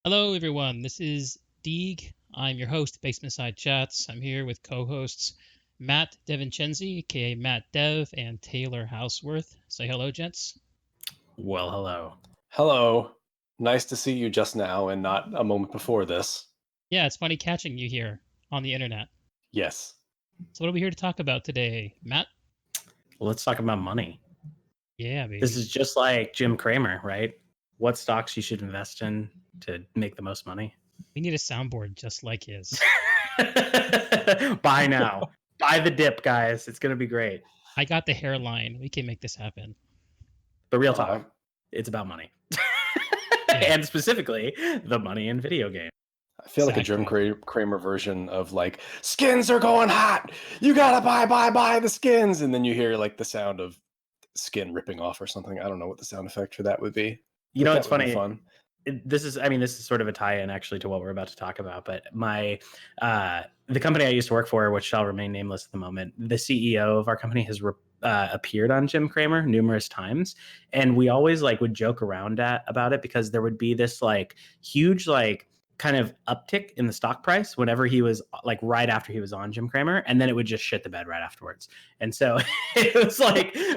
Hello, everyone. This is Deeg. I'm your host, Basementside Chats. I'm here with co-hosts Matt Devincenzi, aka mattdev, and Taylor Housworth. Say hello, gents. Well, hello. Hello. Nice to see you just now and not a moment before this. Yeah, it's funny catching you here on the internet. Yes. So, what are we here to talk about today, Matt? Well, let's talk about money. Yeah, baby. This is just like Jim Cramer, right? What stocks you should invest in to make the most money. We need a soundboard just like his. Buy now. Buy the dip, guys. It's going to be great. I got the hairline. We can make this happen. But real talk, it's about money. And specifically, the money in video games. I feel like a Jim Cramer version of like, skins are going hot. You gotta buy the skins. And then you hear like the sound of skin ripping off or something. I don't know what the sound effect for that would be. You know, it's funny. Fun. This is sort of a tie-in actually to what we're about to talk about. But the company I used to work for, which shall remain nameless at the moment, the CEO of our company has appeared on Jim Cramer numerous times, and we always would joke around about it because there would be this huge kind of uptick in the stock price whenever he was right after he was on Jim Cramer, and then it would just shit the bed right afterwards. And so it was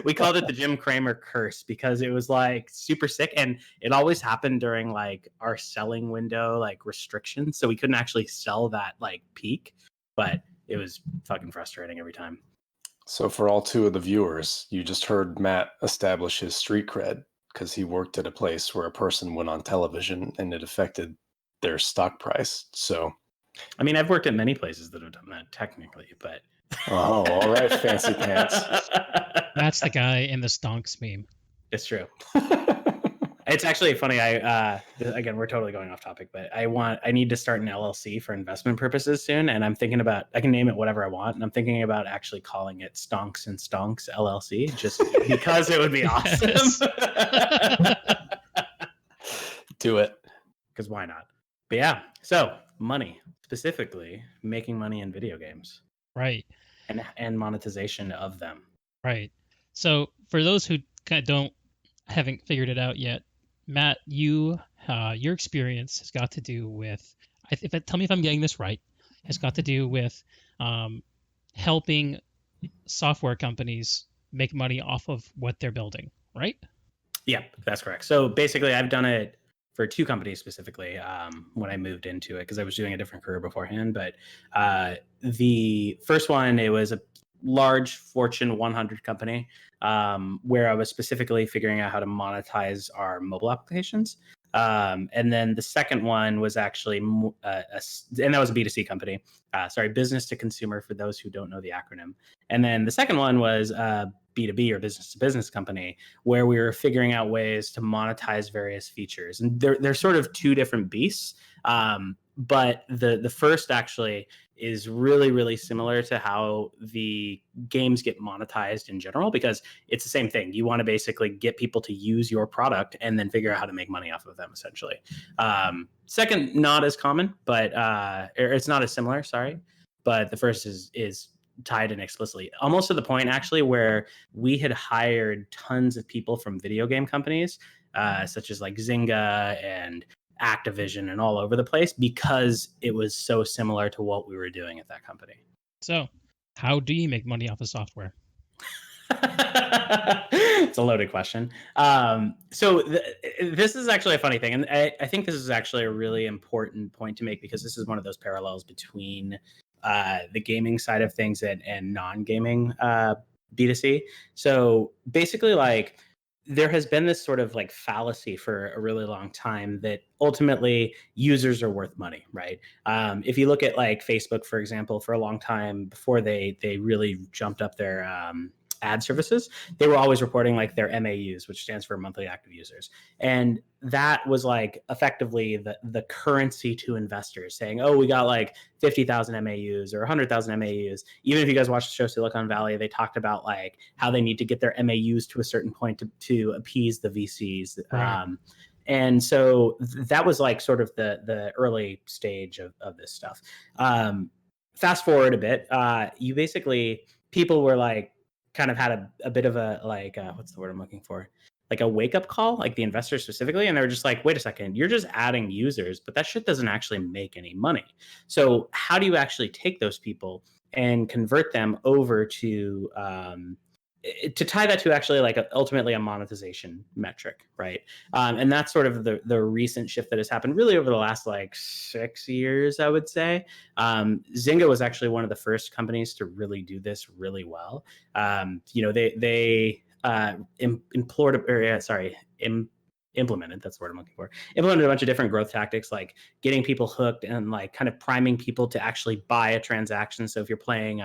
we called it the Jim Cramer curse because it was super sick, and it always happened during our selling window restrictions, so we couldn't actually sell that peak, but it was fucking frustrating every time. So for all two of the viewers, you just heard Matt establish his street cred because he worked at a place where a person went on television and it affected their stock price. So I mean, I've worked at many places that have done that technically, but oh, all right, fancy pants. That's the guy in the stonks meme. It's true. It's actually funny. Again, we're totally going off topic, but I need to start an LLC for investment purposes soon, and I'm thinking about, I can name it whatever I want, and I'm thinking about actually calling it Stonks and Stonks LLC, just because it would be awesome. Do it. Because why not? But yeah, so money, specifically making money in video games. Right. And monetization of them. Right. So for those who haven't figured it out yet, Matt, your experience has got to do with, tell me if I'm getting this right, has got to do with helping software companies make money off of what they're building, right? Yeah, that's correct. So basically, I've done it for two companies specifically when I moved into it because I was doing a different career beforehand. But the first one, it was a large Fortune 100 company where I was specifically figuring out how to monetize our mobile applications. And then the second one was actually, and that was a B2C company. Business to consumer for those who don't know the acronym. And then the second one was B2B or business to business company where we were figuring out ways to monetize various features. And they're sort of two different beasts. But the first actually is really, really similar to how the games get monetized in general, because it's the same thing. You want to basically get people to use your product and then figure out how to make money off of them, essentially. Second, not as common, but it's not as similar, sorry. But the first is tied in explicitly, almost to the point actually where we had hired tons of people from video game companies, such as Zynga and Activision and all over the place because it was so similar to what we were doing at that company. So how do you make money off of software? It's a loaded question. This is actually a funny thing. And I think this is actually a really important point to make because this is one of those parallels between the gaming side of things and non-gaming B2C. So basically there has been this sort of fallacy for a really long time that ultimately users are worth money, right? If you look at Facebook, for example, for a long time before they really jumped up their ad services, they were always reporting their MAUs, which stands for monthly active users. And that was effectively the currency to investors saying, oh, we got 50,000 MAUs or 100,000 MAUs. Even if you guys watch the show Silicon Valley, they talked about how they need to get their MAUs to a certain point to appease the VCs. Right. And so that was sort of the early stage of this stuff. Fast forward a bit, you basically, people were kind of had a bit of a what's the word I'm looking for? like a wake up call, like the investors specifically. And they were just like, wait a second, you're just adding users, but that shit doesn't actually make any money. So how do you actually take those people and convert them over to tie that to actually like ultimately a monetization metric, right? And that's sort of the recent shift that has happened really over the last like 6 years, I would say. Zynga was actually one of the first companies to really do this really well. They implemented, that's the word I'm looking for, implemented a bunch of different growth tactics, like getting people hooked and like kind of priming people to actually buy a transaction. So if you're playing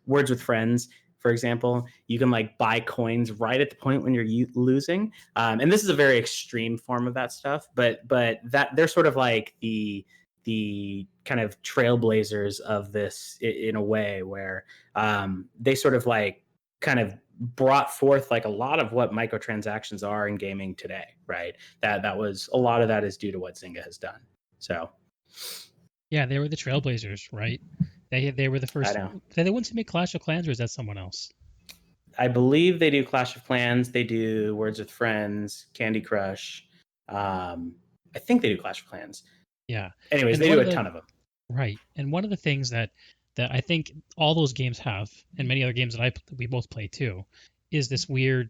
Words with Friends, for example, you can like buy coins right at the point when you're losing. And this is a very extreme form of that stuff, but that they're sort of like the kind of trailblazers of this in a way where they sort of like kind of brought forth like a lot of what microtransactions are in gaming today, right? That was a lot of that is due to what Zynga has done. So yeah, they were the trailblazers, right? They were the first. They're the ones who make Clash of Clans, or is that someone else? I believe they do Clash of Clans. They do Words with Friends, Candy Crush. I think they do Clash of Clans. Yeah. Anyways, they do a ton of them. Right. And one of the things that I think all those games have, and many other games that we both play too, is this weird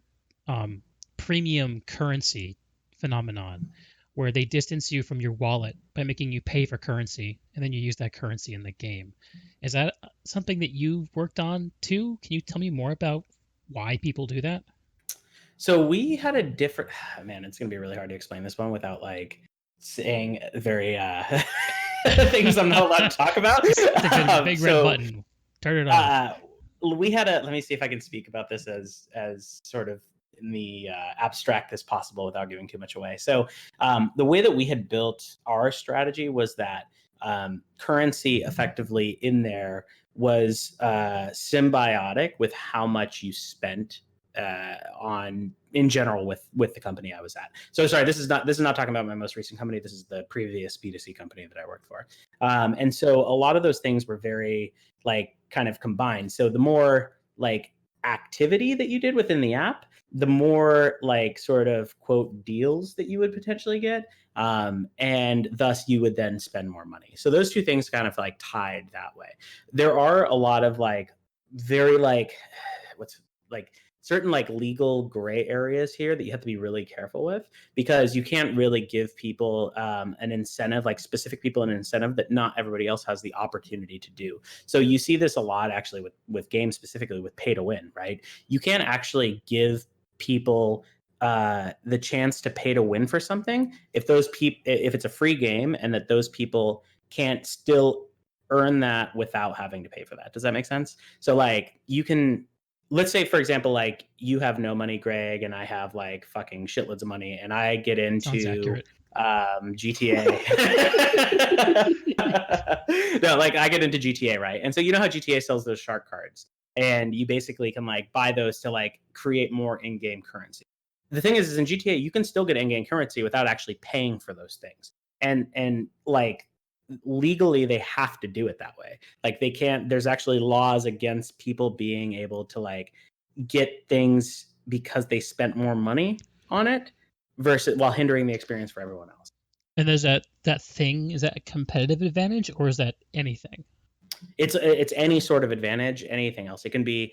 premium currency phenomenon where they distance you from your wallet by making you pay for currency, and then you use that currency in the game. Is that something that you've worked on too? Can you tell me more about why people do that? So we had a different, man, it's going to be really hard to explain this one without like saying very things I'm not allowed to talk about. The big red button. Turn it on. We had let me see if I can speak about this as sort of in the abstract as possible without giving too much away. So the way that we had built our strategy was that currency effectively in there was symbiotic with how much you spent on in general with the company I was at. So sorry, this is not talking about my most recent company. This is the previous B2C company that I worked for. And so a lot of those things were very like kind of combined. So the more like activity that you did within the app, the more like sort of quote deals that you would potentially get. And thus you would then spend more money. So those two things kind of like tied that way. There are a lot of like very like what's like certain like legal gray areas here that you have to be really careful with, because you can't really give people an incentive, like specific people an incentive that not everybody else has the opportunity to do. So you see this a lot actually with games, specifically with pay to win, right? You can't actually give people the chance to pay to win for something if it's a free game and that those people can't still earn that without having to pay for that. Does that make sense? So like you can, let's say, for example, like you have no money, Greg, and I have like fucking shitloads of money, and I get into GTA. No, like I get into GTA, right? And so you know how GTA sells those shark cards, and you basically can like buy those to like create more in-game currency. The thing is in GTA, you can still get in-game currency without actually paying for those things. And like legally they have to do it that way. Like they can't, there's actually laws against people being able to like get things because they spent more money on it versus while hindering the experience for everyone else. And there's that thing, is that a competitive advantage or is that anything? It's any sort of advantage, anything else. It can be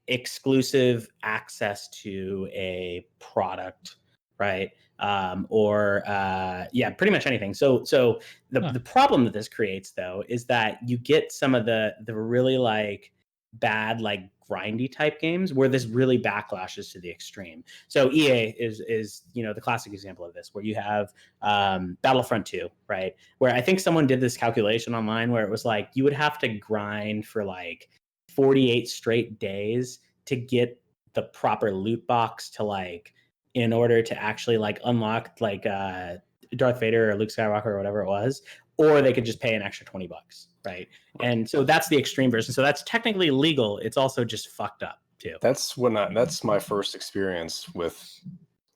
exclusive access to a product, right? Pretty much anything. So the problem that this creates though is that you get some of the really like bad like grindy type games where this really backlashes to the extreme. So EA is the classic example of this, where you have Battlefront 2, right? Where I think someone did this calculation online where it was like you would have to grind for like 48 straight days to get the proper loot box to like in order to actually like unlock like Darth Vader or Luke Skywalker or whatever it was, or they could just pay an extra $20, right? And so that's the extreme version. So that's technically legal. It's also just fucked up too. That's my first experience with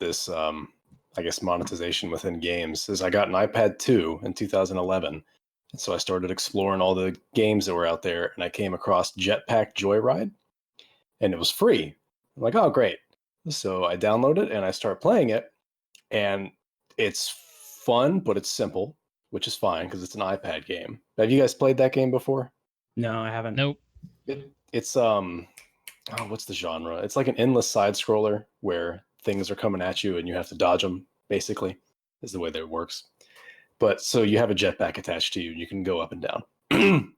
this, I guess, monetization within games. Is I got an iPad 2 in 2011, and so I started exploring all the games that were out there, and I came across Jetpack Joyride, and it was free. I'm like, oh great. So I download it and I start playing it, and it's fun, but it's simple, which is fine because it's an iPad game. Have you guys played that game before? No, I haven't. Nope. It's what's the genre? It's like an endless side scroller where things are coming at you and you have to dodge them, basically, is the way that it works. But so you have a jetpack attached to you and you can go up and down.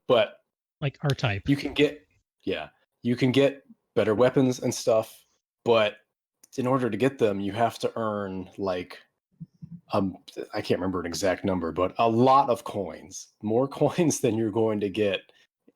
But Like R-Type. you can get better weapons and stuff, but in order to get them, you have to earn like I can't remember an exact number, but a lot of coins, more coins than you're going to get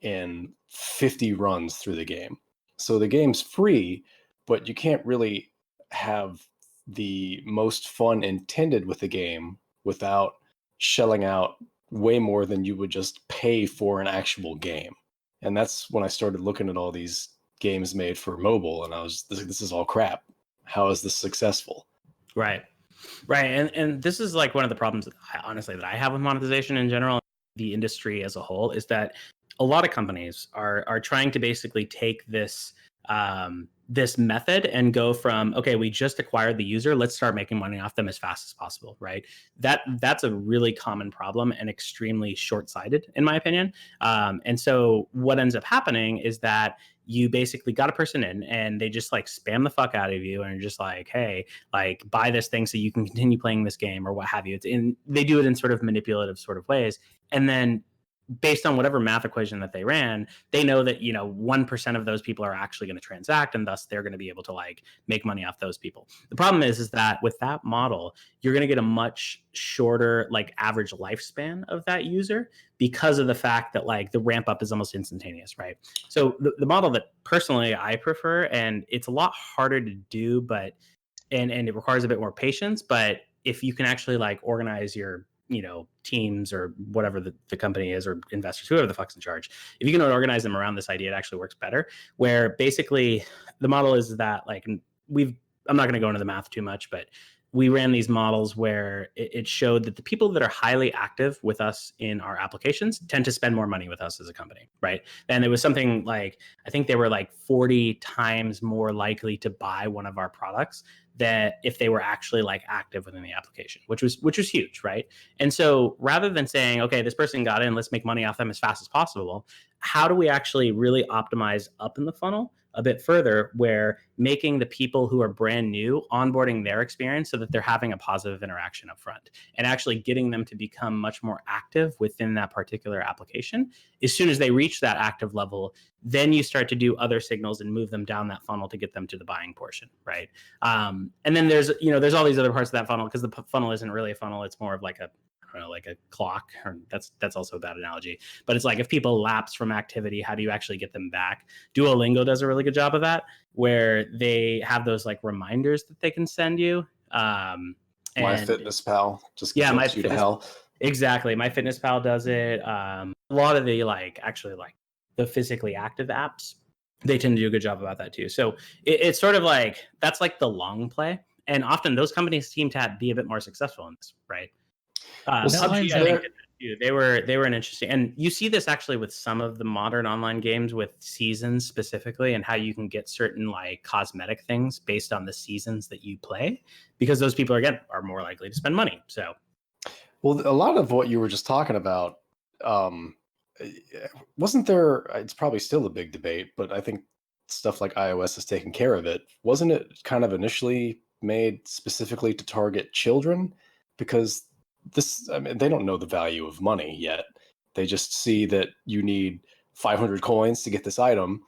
in 50 runs through the game. So the game's free, but you can't really have the most fun intended with the game without shelling out way more than you would just pay for an actual game. And that's when I started looking at all these games made for mobile, and I was, this is all crap. How is this successful? Right. And this is like one of the problems that I have with monetization in general, the industry as a whole, is that a lot of companies are trying to basically take this this method and go from, okay, we just acquired the user, let's start making money off them as fast as possible, right? That's a really common problem and extremely short-sighted, in my opinion. And so what ends up happening is that you basically got a person in and they just like spam the fuck out of you and are just like, hey, like buy this thing so you can continue playing this game or what have you. They do it in sort of manipulative sort of ways. And then based on whatever math equation that they ran, they know that, 1% of those people are actually going to transact, and thus they're going to be able to like make money off those people. The problem is that with that model, you're going to get a much shorter like average lifespan of that user because of the fact that like the ramp up is almost instantaneous, right? So the model that personally I prefer, and it's a lot harder to do, but and it requires a bit more patience, but if you can actually like organize your teams or whatever the company is, or investors, whoever the fuck's in charge, if you can organize them around this idea, it actually works better. Where basically the model is that like I'm not going to go into the math too much, but we ran these models where it showed that the people that are highly active with us in our applications tend to spend more money with us as a company, right? And it was something like, I think they were like 40 times more likely to buy one of our products that if they were actually like active within the application, which was huge, right? And so rather than saying, okay, this person got in, let's make money off them as fast as possible, how do we actually really optimize up in the funnel a bit further, where making the people who are brand new onboarding their experience so that they're having a positive interaction up front and actually getting them to become much more active within that particular application. As soon as they reach that active level, then you start to do other signals and move them down that funnel to get them to the buying portion, right? And then there's all these other parts of that funnel, because the funnel isn't really a funnel. It's more of like a, I don't know, like a clock, or that's also a bad analogy, but it's like if people lapse from activity, how do you actually get them back? Duolingo does a really good job of that, where they have those like reminders that they can send you. MyFitnessPal just yeah, gets you to hell. Exactly. MyFitnessPal does it. A lot of the like actually like the physically active apps, they tend to do a good job about that too. So it's sort of like, that's like the long play. And often those companies seem to be a bit more successful in this, right? PUBG, I think, they were an interesting, and you see this actually with some of the modern online games with seasons specifically, and how you can get certain like cosmetic things based on the seasons that you play, because those people are more likely to spend money. So, well, a lot of what you were just talking about, wasn't there? It's probably still a big debate, but I think stuff like iOS has taken care of it. Wasn't it kind of initially made specifically to target children? Because they don't know the value of money yet. They just see that you need 500 coins to get this item.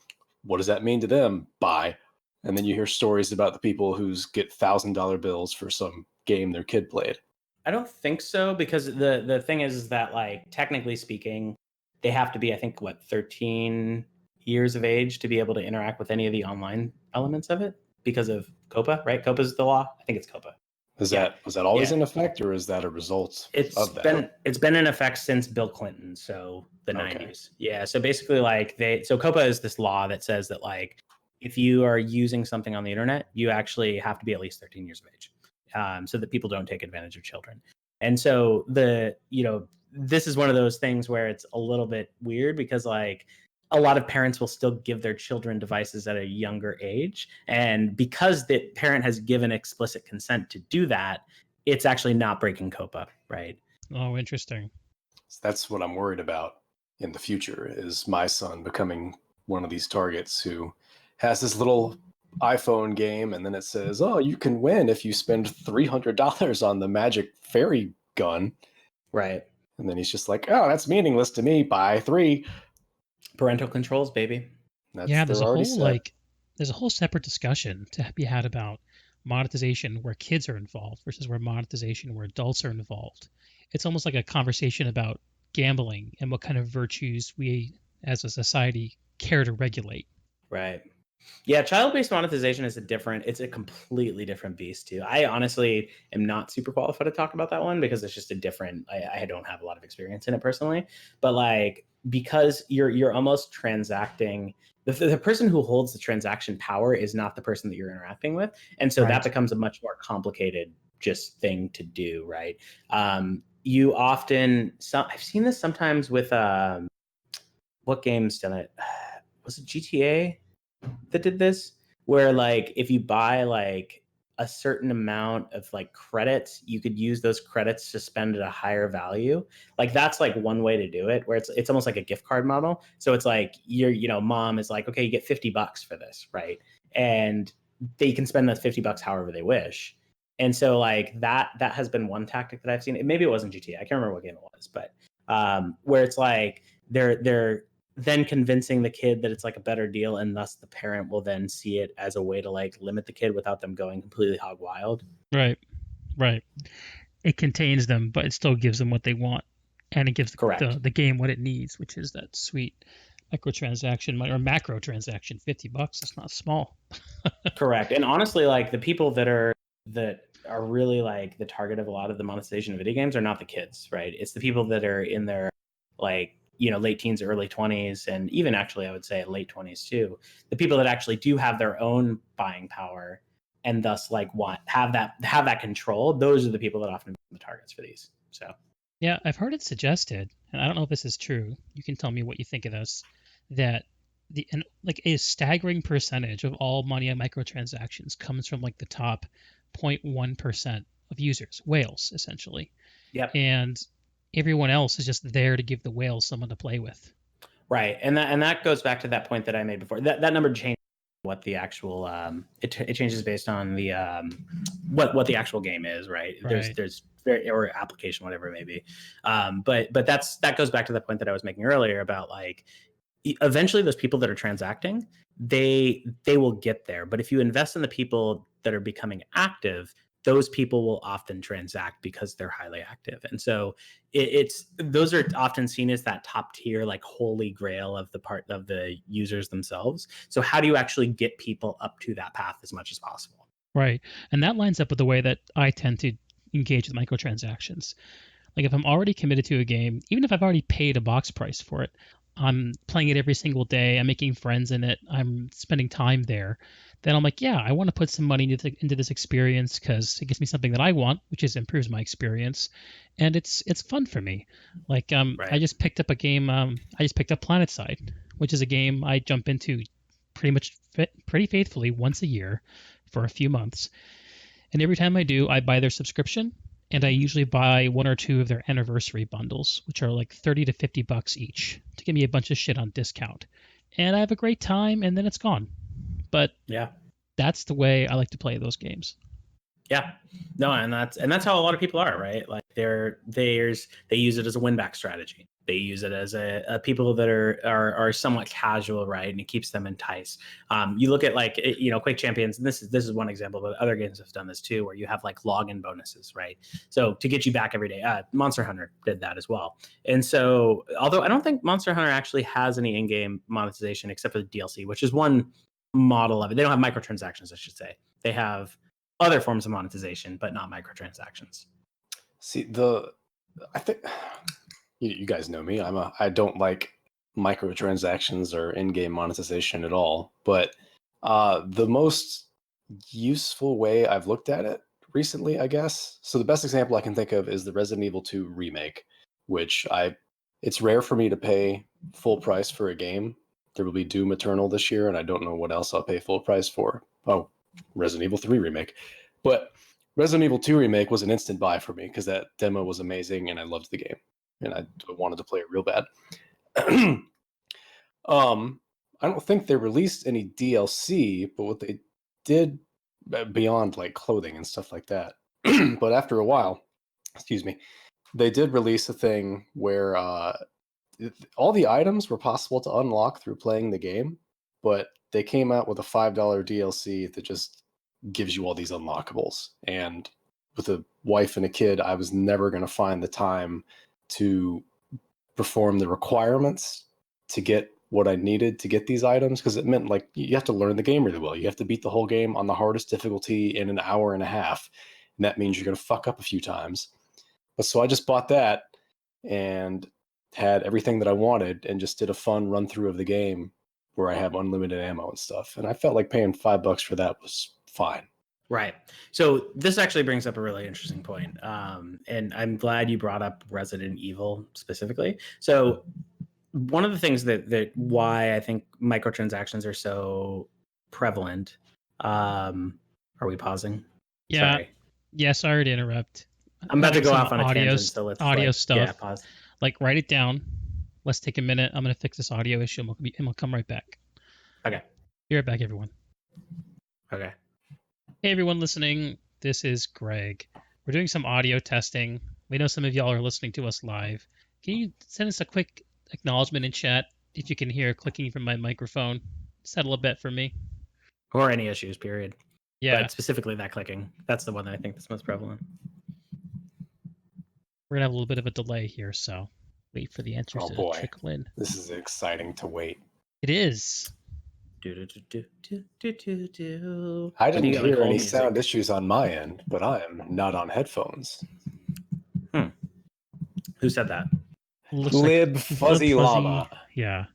What does that mean to them? Buy. And then you hear stories about the people who get $1,000 bills for some game their kid played. I don't think so, because the thing is that like technically speaking, they have to be, I think, 13 years of age to be able to interact with any of the online elements of it because of COPA, right? COPA is the law. I think it's COPA. Was that always in effect, or is that a result of that? It's been in effect since Bill Clinton, so the 90s. Yeah, so basically like COPA is this law that says that like if you are using something on the internet, you actually have to be at least 13 years of age, so that people don't take advantage of children. And so this is one of those things where it's a little bit weird, because like a lot of parents will still give their children devices at a younger age. And because the parent has given explicit consent to do that, it's actually not breaking COPA, right? Oh, interesting. So that's what I'm worried about in the future, is my son becoming one of these targets who has this little iPhone game, and then it says, oh, you can win if you spend $300 on the magic fairy gun. Right. And then he's just like, oh, that's meaningless to me. Buy 3. Parental controls, baby. Yeah, there's a already whole set. there's a whole separate discussion to be had about monetization where kids are involved versus where monetization where adults are involved. It's almost like a conversation about gambling and what kind of virtues we as a society care to regulate. Right. Yeah, child-based monetization is it's a completely different beast too. I honestly am not super qualified to talk about that one because it's just I don't have a lot of experience in it personally. But like, because you're almost transacting, the person who holds the transaction power is not the person that you're interacting with. And so that becomes a much more complicated just thing to do, right? You often, I've seen this sometimes with, what game's done it? Was it GTA that did this, where like if you buy like a certain amount of like credits, you could use those credits to spend at a higher value. Like that's like one way to do it, where it's almost like a gift card model. So it's like mom is like, okay, you get $50 for this, right? And they can spend that $50 however they wish. And so like that has been one tactic that I've seen. Maybe it wasn't GTA. I can't remember what game it was, but where it's like they're then convincing the kid that it's like a better deal, and thus the parent will then see it as a way to like limit the kid without them going completely hog wild. Right. It contains them, but it still gives them what they want, and it gives the game what it needs, which is that sweet microtransaction or macro transaction. $50, it's not small. Correct. And honestly, like the people that are really like the target of a lot of the monetization of video games are not the kids, right? It's the people that are in their like late teens, early 20s, and even actually I would say late 20s too. The people that actually do have their own buying power and thus like have that control. Those are the people that often become the targets for these. So yeah, I've heard it suggested, and I don't know if this is true. You can tell me what you think of this. That a staggering percentage of all money on microtransactions comes from like the top 0.1% of users, whales essentially. Yep. And everyone else is just there to give the whales someone to play with. Right. And that goes back to that point that I made before. That number changes what the actual it changes based on the what the actual game is, right? There's or application, whatever it may be. But that goes back to the point that I was making earlier about like eventually those people that are transacting, they will get there. But if you invest in the people that are becoming active, those people will often transact because they're highly active. And so those are often seen as that top tier, like holy grail of the part of the users themselves. So how do you actually get people up to that path as much as possible? Right. And that lines up with the way that I tend to engage with microtransactions. Like if I'm already committed to a game, even if I've already paid a box price for it, I'm playing it every single day, I'm making friends in it, I'm spending time there, then I'm like, yeah, I want to put some money into this experience because it gives me something that I want, which is improves my experience, and it's fun for me. Like right. I just picked up a game. I just picked up Planetside, which is a game I jump into pretty faithfully once a year for a few months, and every time I do, I buy their subscription, and I usually buy one or two of their anniversary bundles, which are like $30 to $50 each, to give me a bunch of shit on discount, and I have a great time, and then it's gone. But yeah, that's the way I like to play those games. Yeah, no, and that's how a lot of people are, right? Like they use it as a win back strategy. They use it as a people that are somewhat casual, right? And it keeps them enticed. You look at like Quake Champions, and this is one example, but other games have done this too, where you have like login bonuses, right? So to get you back every day. Monster Hunter did that as well. And so, although I don't think Monster Hunter actually has any in-game monetization except for the DLC, which is one model of it. They don't have microtransactions, I should say. They have other forms of monetization, but not microtransactions. See, I think you guys know me. I don't like microtransactions or in-game monetization at all. But the most useful way I've looked at it recently, I guess. So the best example I can think of is the Resident Evil 2 remake, which it's rare for me to pay full price for a game, There will be Doom Eternal this year, and I don't know what else I'll pay full price for. Oh, Resident Evil 3 remake. But Resident Evil 2 remake was an instant buy for me because that demo was amazing and I loved the game. And I wanted to play it real bad. I don't think they released any DLC, but what they did beyond like clothing and stuff like that. But after a while, excuse me, they did release a thing where all the items were possible to unlock through playing the game, but they came out with a $5 DLC that just gives you all these unlockables. And with a wife and a kid, I was never going to find the time to perform the requirements to get what I needed to get these items, because it meant like you have to learn the game really well. You have to beat the whole game on the hardest difficulty in an hour and a half. And that means you're going to fuck up a few times. But so I just bought that and had everything that I wanted and just did a fun run through of the game where I have unlimited ammo and stuff. And I felt like paying $5 for that was fine. Right. So this actually brings up a really interesting point. And I'm glad you brought up Resident Evil specifically. So one of the things that why I think microtransactions are so prevalent. Are we pausing? Yeah. Sorry. Yeah, sorry to interrupt. I'm about to go off on a audio, tangent, so let's audio stuff. Yeah, pause. Like, write it down. Let's take a minute. I'm going to fix this audio issue, and we'll come right back. Okay. Be right back, everyone. Okay. Hey, everyone listening. This is Greg. We're doing some audio testing. We know some of y'all are listening to us live. Can you send us a quick acknowledgement in chat if you can hear clicking from my microphone? Settle a bet for me. Or any issues, period. Yeah. But specifically that clicking. That's the one that I think is most prevalent. We're going to have a little bit of a delay here, so wait for the answers to trickle in. This is exciting to wait. It is. I didn't hear any sound issues on my end, but I am not on headphones. Who said that? Lib Fuzzy Llama. Yeah.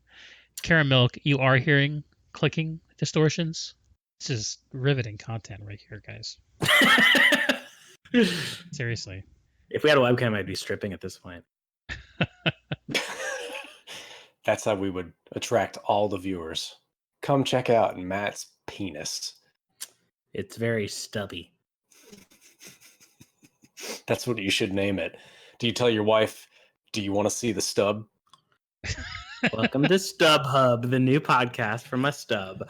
Caramel, you are hearing clicking distortions? This is riveting content right here, guys. Seriously. If we had a webcam, I'd be stripping at this point. That's how we would attract all the viewers. Come check out Matt's penis. It's very stubby. That's what you should name it. Do you tell your wife, do you want to see the stub? Welcome to Stub Hub, the new podcast from my stub.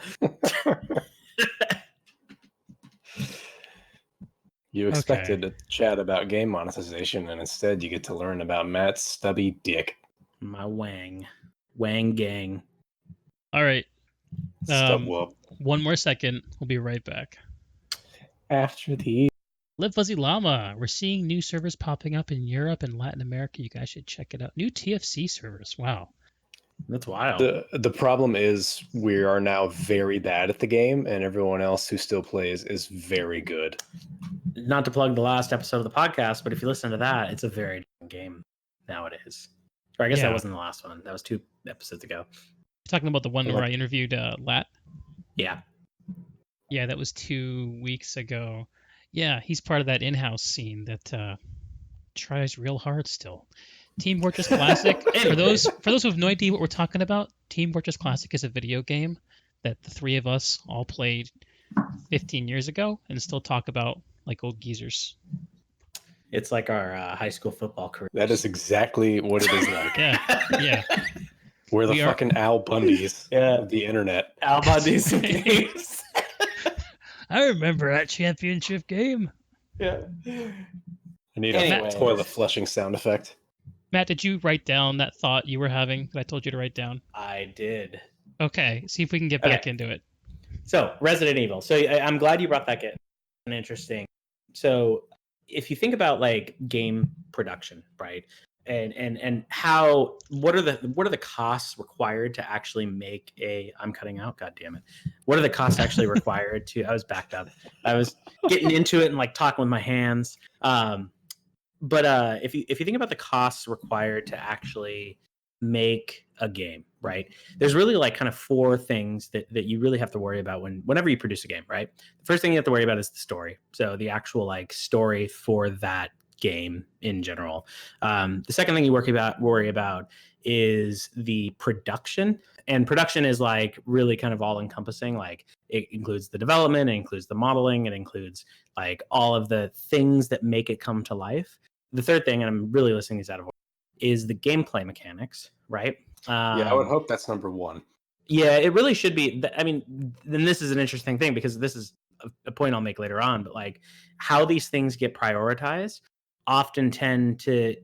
You expected to chat about game monetization, and instead you get to learn about Matt's stubby dick. My wang. Wang gang. All right. Stub whoop. One more second. We'll be right back. After the... Live Fuzzy Llama. We're seeing new servers popping up in Europe and Latin America. You guys should check it out. New TFC servers. Wow. That's wild. The problem is we are now very bad at the game, and everyone else who still plays is very good. Not to plug the last episode of the podcast, but if you listen to that, it's a very different game nowadays. Or I guess that wasn't the last one. That was 2 episodes ago. You're talking about the one where I interviewed Lat? Yeah. Yeah, that was 2 weeks ago. Yeah, he's part of that in-house scene that tries real hard still. Team Fortress Classic. For those who have no idea what we're talking about, Team Fortress Classic is a video game that the 3 of us all played 15 years ago and still talk about like old geezers. It's like our high school football career. That is exactly what it is like. Yeah. We're the fucking Al Bundys of the internet. Al Bundys of games. I remember that championship game. Yeah. I need a toilet flushing sound effect. Matt, did you write down that thought you were having that I told you to write down? I did. Okay, see if we can get back into it. So, Resident Evil. So, I'm glad you brought that in. Interesting. So, if you think about like game production, right? And how what are the costs required to actually make a I'm cutting out, god damn it. What are the costs actually required to I was backed up. I was getting into it and like talking with my hands. But if you think about the costs required to actually make a game, right? There's really like kind of 4 things that you really have to worry about whenever you produce a game, right? The first thing you have to worry about is the story. So the actual like story for that game in general. The second thing you worry about is the production. And production is like really kind of all encompassing. Like it includes the development, it includes the modeling, it includes like all of the things that make it come to life. The third thing, and I'm really listing these out of order, is the gameplay mechanics, right? Yeah, I would hope that's number one. Yeah, it really should be. I mean, then this is an interesting thing because this is a point I'll make later on, but like how these things get prioritized often tend to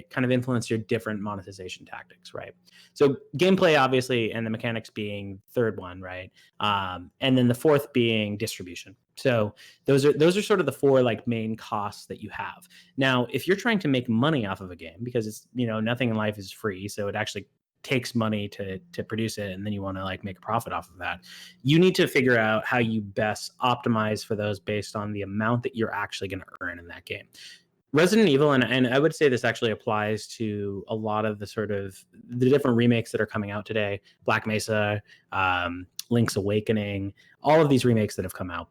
kind of influence your different monetization tactics, right? So gameplay, obviously, and the mechanics being third one, right? And then the fourth being distribution. So those are sort of the four like main costs that you have. Now, if you're trying to make money off of a game, because it's nothing in life is free, so it actually takes money to produce it, and then you want to like make a profit off of that, you need to figure out how you best optimize for those based on the amount that you're actually going to earn in that game. Resident Evil, and I would say this actually applies to a lot of the sort of the different remakes that are coming out today, Black Mesa, Link's Awakening, all of these remakes that have come out.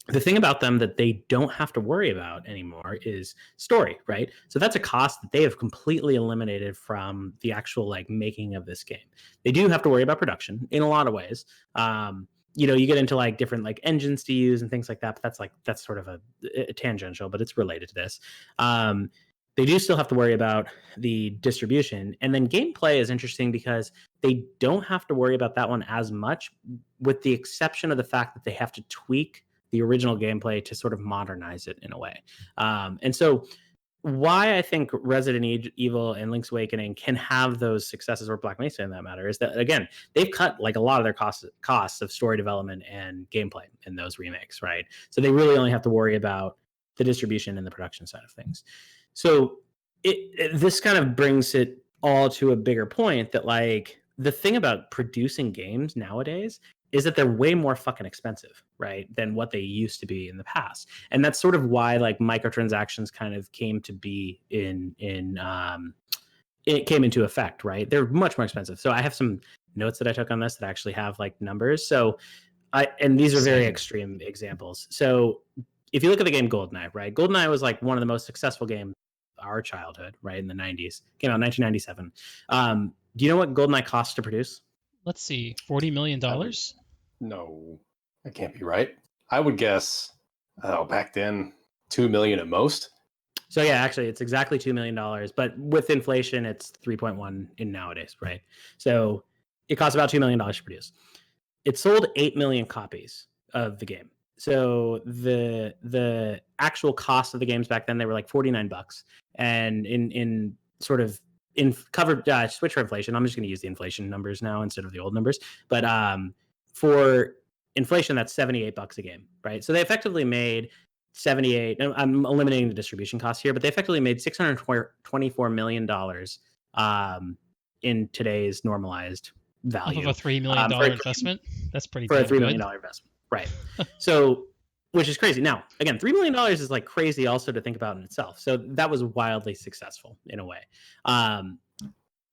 The thing about them that they don't have to worry about anymore is story, right? So that's a cost that they have completely eliminated from the actual like making of this game. They do have to worry about production in a lot of ways. You get into like different like engines to use and things like that, but that's sort of a tangential, but it's related to this. They do still have to worry about the distribution, and then gameplay is interesting because they don't have to worry about that one as much, with the exception of the fact that they have to tweak the original gameplay to sort of modernize it in a way. And so why I think Resident Evil and Link's Awakening can have those successes, or Black Mesa in that matter, is that, again, they've cut like a lot of their costs of story development and gameplay in those remakes, right? So they really only have to worry about the distribution and the production side of things. So this kind of brings it all to a bigger point that like the thing about producing games nowadays is that they're way more fucking expensive, right, than what they used to be in the past. And that's sort of why like microtransactions kind of came to be it came into effect, right? They're much more expensive. So I have some notes that I took on this that actually have like numbers. So and these are very extreme examples. So if you look at the game GoldenEye, right? GoldenEye was like one of the most successful games of our childhood, right? In the 90s. Came out in 1997. Do you know what GoldenEye cost to produce? Let's see, $40 million? No, that can't be right. I would guess, back then, $2 million at most. So yeah, actually, it's exactly $2 million, but with inflation, it's 3.1 in nowadays, right? So it costs about $2 million to produce. It sold 8 million copies of the game. So the actual cost of the games back then, they were like $49, and in sort of in covered switch for inflation, I'm just going to use the inflation numbers now instead of the old numbers, but for inflation, that's $78 a game, right? So they effectively made 78. I'm eliminating the distribution costs here, but they effectively made $624 million in today's normalized value. Off of a $3 million investment? That's pretty for damn a $3 million good. investment, right? So, which is crazy. Now, again, $3 million is like crazy also to think about in itself. So that was wildly successful in a way.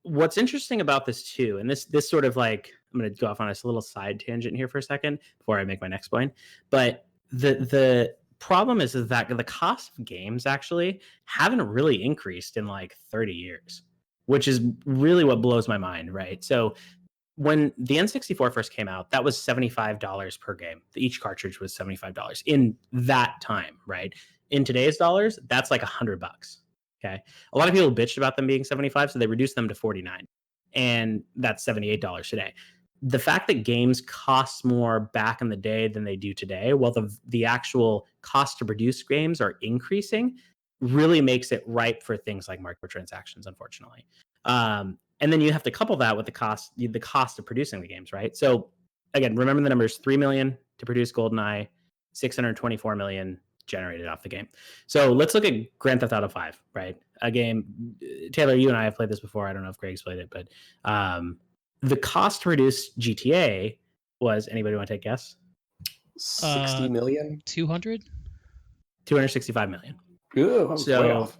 What's interesting about this too, and this sort of like, I'm going to go off on a little side tangent here for a second before I make my next point. But the problem is that the cost of games actually haven't really increased in like 30 years, which is really what blows my mind, right? So when the N64 first came out, that was $75 per game. Each cartridge was $75 in that time, right? In today's dollars, that's like $100. Okay. A lot of people bitched about them being 75, so they reduced them to 49. And that's $78 today. The fact that games cost more back in the day than they do today, while the actual cost to produce games are increasing, really makes it ripe for things like microtransactions, unfortunately. And then you have to couple that with the cost of producing the games, right? So again, remember the numbers: 3 million to produce GoldenEye, 624 million generated off the game. So let's look at Grand Theft Auto 5, right? A game, Taylor, you and I have played this before. I don't know if Greg's played it, but the cost to produce GTA was, anybody want to take a guess? 60 million? 265 million. Ooh, so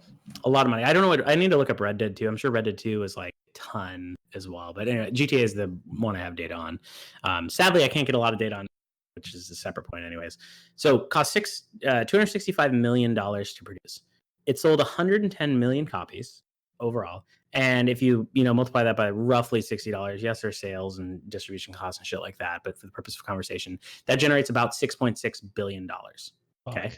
a lot of money. I don't know I need to look up Red Dead 2. I'm sure Red Dead 2 is like a ton as well. But anyway, GTA is the one I have data on. Sadly, I can't get a lot of data on, which is a separate point anyways. So cost $265 million to produce. It sold 110 million copies overall. And if you multiply that by roughly $60, yes, there's sales and distribution costs and shit like that, but for the purpose of conversation, that generates about $6.6 billion. Okay.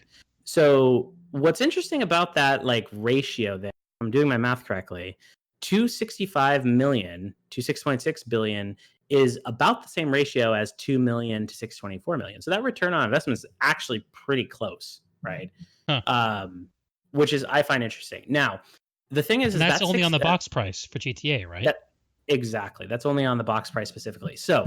So what's interesting about that like ratio there, if I'm doing my math correctly, 265 million to 6.6 billion is about the same ratio as 2 million to 624 million. So that return on investment is actually pretty close, right? Which is, I find interesting. Now, the thing is that's only on the box price for GTA, right? Exactly. That's only on the box price specifically. So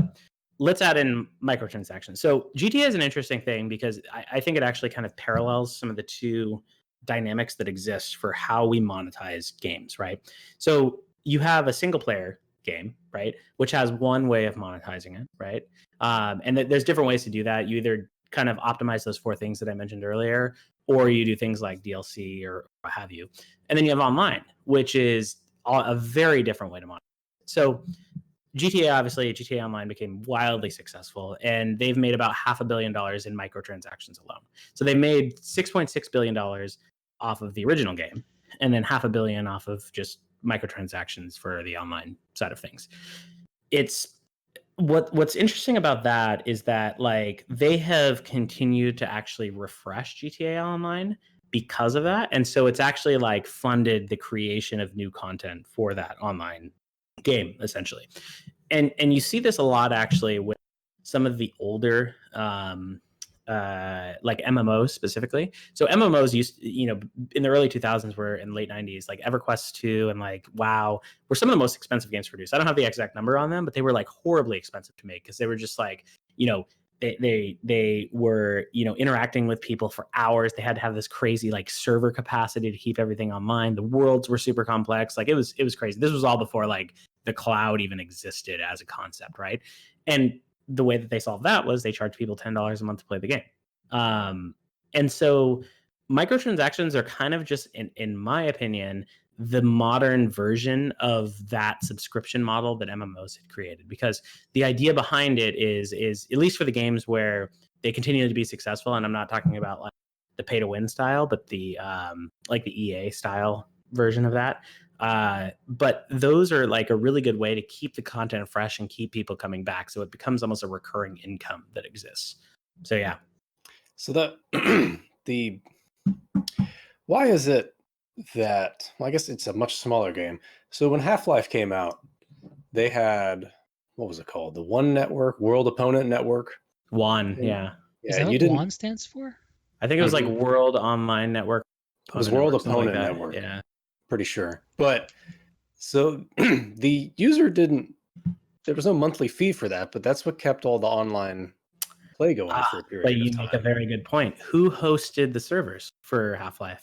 let's add in microtransactions. So GTA is an interesting thing because I think it actually kind of parallels some of the two dynamics that exist for how we monetize games, right? So you have a single player game, right, which has one way of monetizing it, right? And there's different ways to do that. You either kind of optimize those four things that I mentioned earlier, or you do things like DLC or what have you. And then you have online, which is a very different way to monetize. So GTA Online became wildly successful, and they've made about $500 million in microtransactions alone. So they made $6.6 billion off of the original game, and then $500 million off of just microtransactions for the online side of things. It's what's interesting about that is that like they have continued to actually refresh GTA Online because of that, and so it's actually like funded the creation of new content for that online game essentially. And you see this a lot actually with some of the older like MMOs specifically. So MMOs used, in the early 2000s were in the late 90s, like EverQuest 2 and like WoW were some of the most expensive games produced. I don't have the exact number on them, but they were like horribly expensive to make because they were just like, they were, interacting with people for hours. They had to have this crazy like server capacity to keep everything online. The worlds were super complex. Like it was crazy. This was all before like the cloud even existed as a concept, right? And the way that they solved that was they charged people $10 a month to play the game. And so microtransactions are kind of just, in my opinion, the modern version of that subscription model that MMOs had created, because the idea behind it is at least for the games where they continue to be successful, and I'm not talking about like the pay to win style, but the like the EA style version of that. But those are like a really good way to keep the content fresh and keep people coming back. So it becomes almost a recurring income that exists. So yeah. So that why is it that, well, I guess it's a much smaller game. So when Half-Life came out, they had, what was it called? The One Network, World Opponent Network. WON, yeah. Is that what WON stands for? I think it was like World Online Network. It was World Opponent Network. Yeah. Pretty sure. But so the user there was no monthly fee for that, but that's what kept all the online play going for a period of time. But you make a very good point. Who hosted the servers for Half-Life?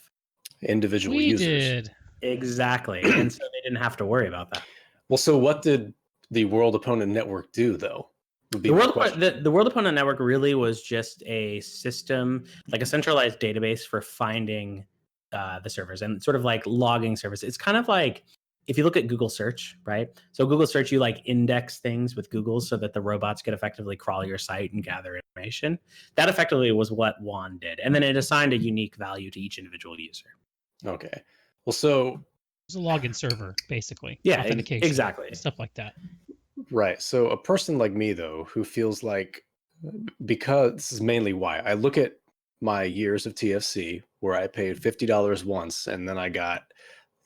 Individual users. Did. Exactly. And so they didn't have to worry about that. Well, so what did the World The Network do, though? The World Opponent Network really was just a system, like a centralized database for finding the servers and sort of like logging service. It's kind of like if you look at Google search, right? So Google search, you like index things with Google so that the robots could effectively crawl your site and gather information. That effectively was what WON did. And then it assigned a unique value to each individual user. Okay. Well, so it's a login server, basically. Yeah, authentication, exactly. Stuff like that. Right. So a person like me, though, who feels like, because this is mainly why I look at my years of TFC where I paid $50 once and then I got,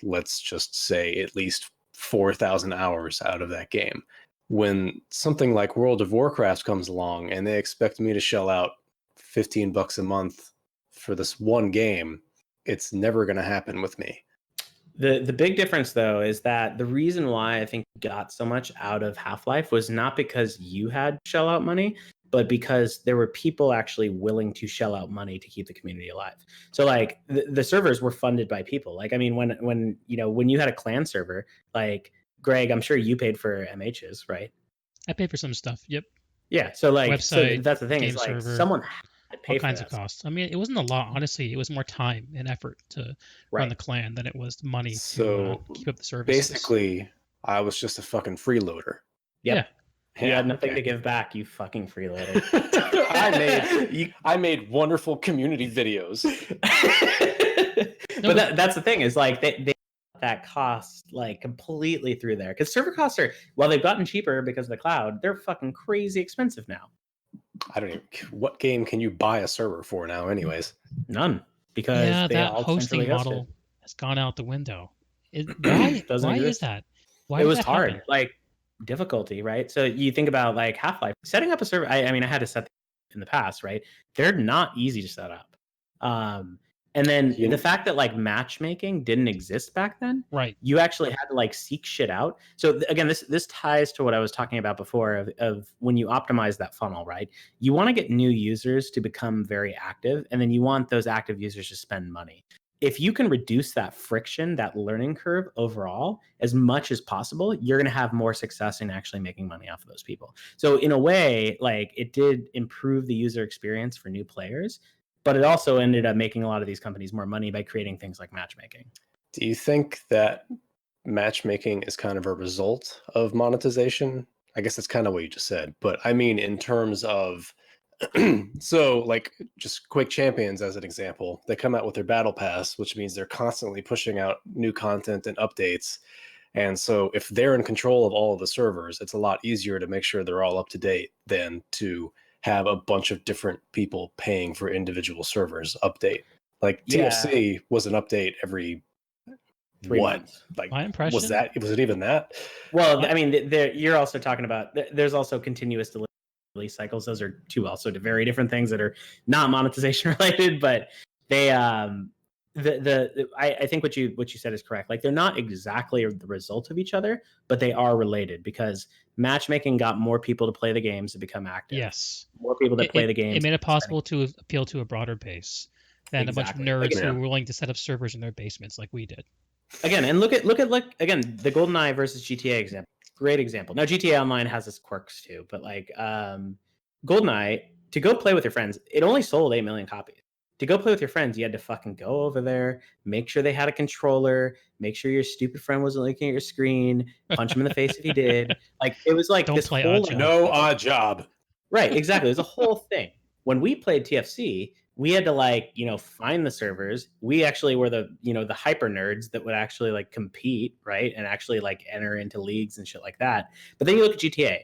let's just say, at least 4,000 hours out of that game. When something like World of Warcraft comes along and they expect me to shell out $15 a month for this one game, it's never going to happen with me. The big difference, though, is that the reason why I think you got so much out of Half-Life was not because you had to shell out money, but because there were people actually willing to shell out money to keep the community alive. So like the servers were funded by people. Like, I mean, when you had a clan server, like Greg, I'm sure you paid for MHs, right? I paid for some stuff. Yep. Yeah. So like, website, so that's the thing is like server, someone had to pay all for kinds that. of costs. I mean, it wasn't a lot, honestly. It was more time and effort to run the clan than it was money to keep up the services. Basically, I was just a fucking freeloader. Yep. Yeah. You had nothing to give back, you fucking freeloader. I made wonderful community videos. No, But that's the thing is like they that cost like completely through there because server costs are while they've gotten cheaper because of the cloud, they're fucking crazy expensive now. I don't even. What game can you buy a server for now, anyways? None because yeah, they that all centrally hosting hosted. model has gone out the window. Why Doesn't is exist. that? Why It did was that hard, happen? like difficulty, right? So you think about like Half-Life, setting up a server. I mean, I had to set in the past, right? They're not easy to set up. And then the fact that like matchmaking didn't exist back then, Right. you actually had to like seek shit out. So again, this ties to what I was talking about before of when you optimize that funnel, right? You want to get new users to become very active, and then you want those active users to spend money. If you can reduce that friction, that learning curve overall, as much as possible, you're going to have more success in actually making money off of those people. So in a way, like it did improve the user experience for new players, but it also ended up making a lot of these companies more money by creating things like matchmaking. Do you think that matchmaking is kind of a result of monetization? I guess that's kind of what you just said, but I mean in terms of so like just Quick Champions as an example, they come out with their battle pass, which means they're constantly pushing out new content and updates. And so if they're in control of all of the servers, it's a lot easier to make sure they're all up to date than to have a bunch of different people paying for individual servers update. Like TFC was an update every 3 months. Like My impression was it even that? Well, I mean, you're also talking about there's also continuous release cycles. Those are two also very different things that are not monetization related, but they I think what you said is correct. Like they're not exactly the result of each other, but they are related because matchmaking got more people to play the games to become active. Yes. More people that play the games. It made it possible to appeal to a broader base than a bunch of nerds who were willing to set up servers in their basements like we did. Again, and look again, the GoldenEye versus GTA example. Great example. Now GTA Online has its quirks too, but like GoldenEye, to go play with your friends, it only sold 8 million copies. To go play with your friends, you had to fucking go over there, make sure they had a controller, make sure your stupid friend wasn't looking at your screen, punch him in the face if he did. Like it was like this whole no odd job. Right, exactly. It was a whole thing. When we played TFC, we had to like, find the servers. We actually were the hyper nerds that would actually like compete, right? And actually like enter into leagues and shit like that. But then you look at GTA,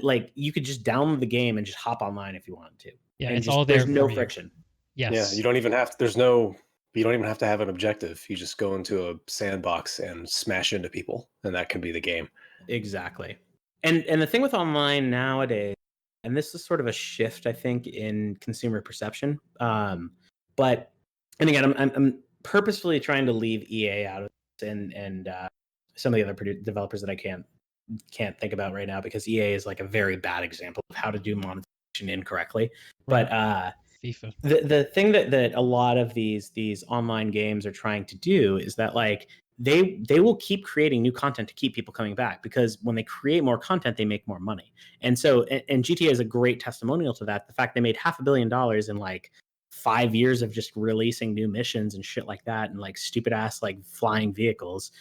like you could just download the game and just hop online if you wanted to. Yeah, and it's all there. There's no friction. Yes. Yeah, you don't even have to, you don't even have to have an objective. You just go into a sandbox and smash into people, and that can be the game. Exactly. And the thing with online nowadays, and this is sort of a shift, I think, in consumer perception. But again, I'm purposefully trying to leave EA out of this and some of the other developers that I can't think about right now because EA is like a very bad example of how to do monetization incorrectly. Right. But FIFA. The thing that a lot of these online games are trying to do is that like they will keep creating new content to keep people coming back because when they create more content, they make more money. And so, and GTA is a great testimonial to that. The fact they made $500 million in like 5 years of just releasing new missions and shit like that, and like stupid ass like flying vehicles.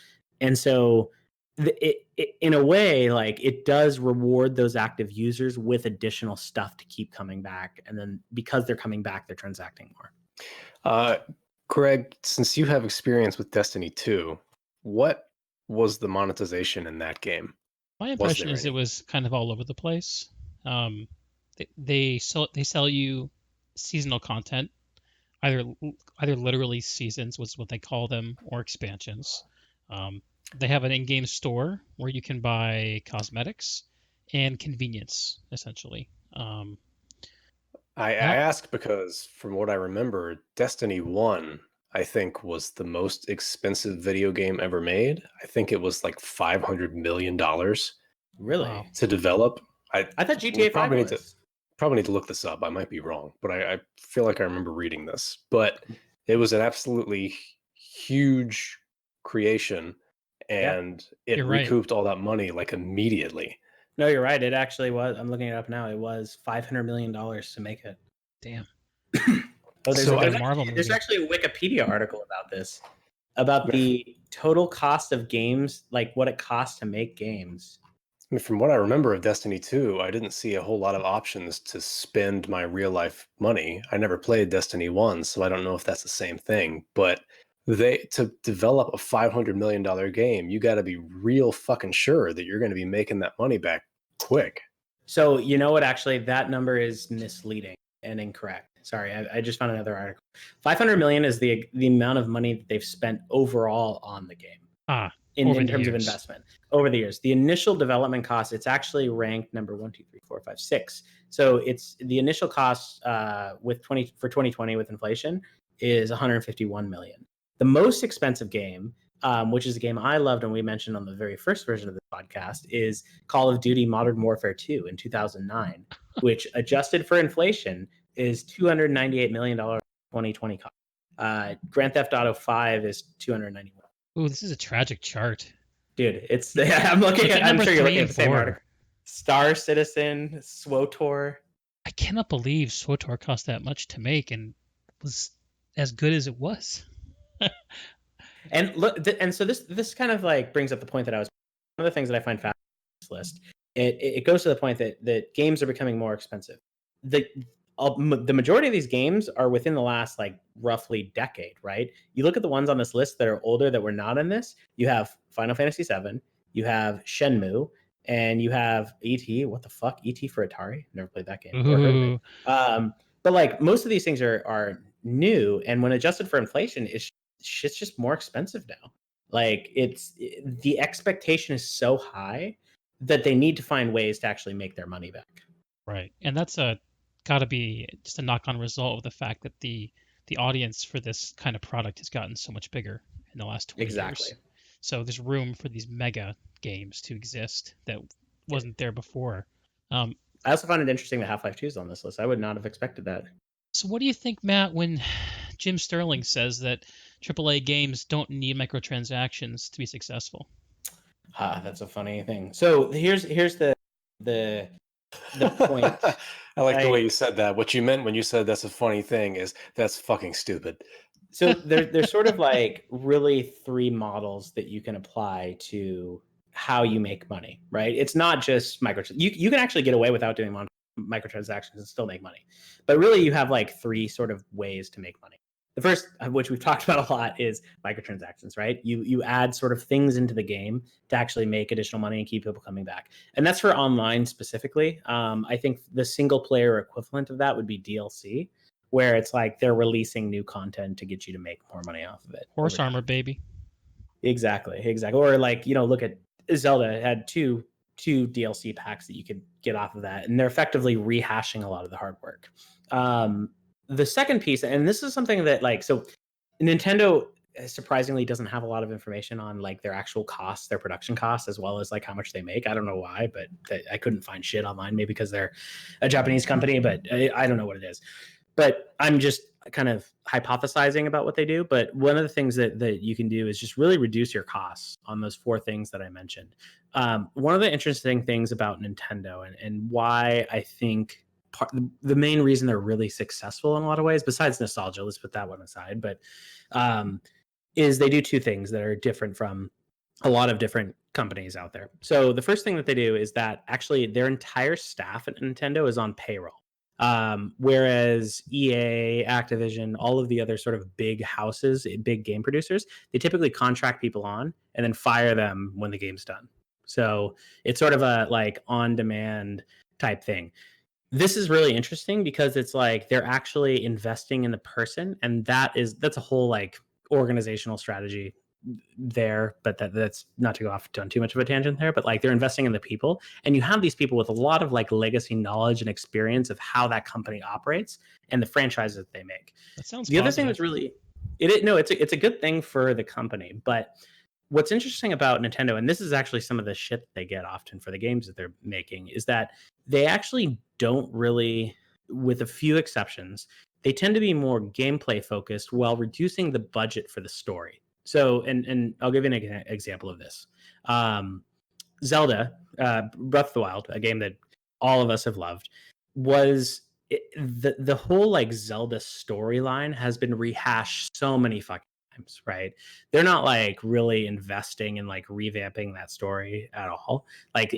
And so, it in a way, like it does reward those active users with additional stuff to keep coming back. And then because they're coming back, they're transacting more. Greg, since you have experience with Destiny 2, what was the monetization in that game? My impression is it was kind of all over the place. They sell you seasonal content, either literally seasons was what they call them, or expansions. They have an in-game store where you can buy cosmetics and convenience, essentially. I ask because from what I remember, Destiny 1, I think, was the most expensive video game ever made. I think it was like $500 million. Really? To develop. I thought GTA 5 was. Probably need to look this up. I might be wrong, but I feel like I remember reading this. But it was an absolutely huge creation, and it recouped all that money like immediately. No, you're right. It actually was. I'm looking it up now. It was $500 million to make it. Damn. There's actually a Wikipedia article about this, about the total cost of games, like what it costs to make games. I mean, from what I remember of Destiny 2, I didn't see a whole lot of options to spend my real life money. I never played Destiny 1, so I don't know if that's the same thing. But To develop a $500 million game, you got to be real fucking sure that you're going to be making that money back quick. So you know what? Actually, that number is misleading and incorrect. Sorry, I just found another article. 500 million is the amount of money that they've spent overall on the game. In terms of investment over the years. The initial development cost, it's actually ranked number 1, 2, 3, 4, 5, 6. So it's the initial cost for 2020 with inflation is 151 million. The most expensive game, which is a game I loved and we mentioned on the very first version of the podcast, is Call of Duty Modern Warfare 2 in 2009, which adjusted for inflation is $298 million 2020 cost. Grand Theft Auto 5 is 291. Ooh, this is a tragic chart. Dude, it's I'm looking at I'm sure you're looking at the same 4. article. Star Citizen, SWOTOR. I cannot believe SWOTOR cost that much to make and was as good as it was. And look, and so this kind of like brings up the point that one of the things that I find fascinating in this list. It goes to the point that games are becoming more expensive. The majority of these games are within the last like roughly decade, right? You look at the ones on this list that are older that were not in this. You have Final Fantasy VII, you have Shenmue, and you have ET. What the fuck? ET for Atari? Never played that game. Or heard of it. But like most of these things are new, and when adjusted for inflation, shit's just more expensive now. Like the expectation is so high that they need to find ways to actually make their money back. Right, and that's got to be just a knock-on result of the fact that the audience for this kind of product has gotten so much bigger in the last 20 years. So there's room for these mega games to exist that wasn't there before. I also find it interesting that Half-Life 2 is on this list. I would not have expected that. So what do you think, Matt, when Jim Sterling says that AAA games don't need microtransactions to be successful? That's a funny thing. So here's the point. I like the way you said that. What you meant when you said that's a funny thing is that's fucking stupid. So there's sort of like really 3 models that you can apply to how you make money, right? It's not just you can actually get away without doing microtransactions and still make money. But really you have like 3 sort of ways to make money. The first, which we've talked about a lot, is microtransactions, right? You add sort of things into the game to actually make additional money and keep people coming back. And that's for online specifically. I think the single player equivalent of that would be DLC, where it's like they're releasing new content to get you to make more money off of it. Horse armor, baby. Exactly. Or like, look at Zelda. It had two DLC packs that you could get off of that, and they're effectively rehashing a lot of the hard work. The second piece, and this is something that like, so Nintendo surprisingly doesn't have a lot of information on like their actual costs, their production costs, as well as like how much they make. I don't know why, but I couldn't find shit online, maybe because they're a Japanese company, but I don't know what it is. But I'm just kind of hypothesizing about what they do. But one of the things that you can do is just really reduce your costs on those 4 things that I mentioned. One of the interesting things about Nintendo and why I think the main reason they're really successful in a lot of ways, besides nostalgia, let's put that one aside, but is they do 2 things that are different from a lot of different companies out there. So the first thing that they do is that actually their entire staff at Nintendo is on payroll. Whereas EA, Activision, all of the other sort of big houses, big game producers, they typically contract people on and then fire them when the game's done. So it's sort of a like on-demand type thing. This is really interesting because it's like they're actually investing in the person, and that's a whole like organizational strategy there, but that's not to go off on too much of a tangent there, but like they're investing in the people, and you have these people with a lot of like legacy knowledge and experience of how that company operates and the franchises that they make. That sounds the positive. Other thing that's really it's a good thing for the company, but what's interesting about Nintendo, and this is actually some of the shit that they get often for the games that they're making, is that they actually don't really, with a few exceptions, they tend to be more gameplay focused while reducing the budget for the story. So, and I'll give you an example of this. Zelda, Breath of the Wild, a game that all of us have loved, was the whole like Zelda storyline has been rehashed so many fucking times, right? They're not like really investing in like revamping that story at all. Like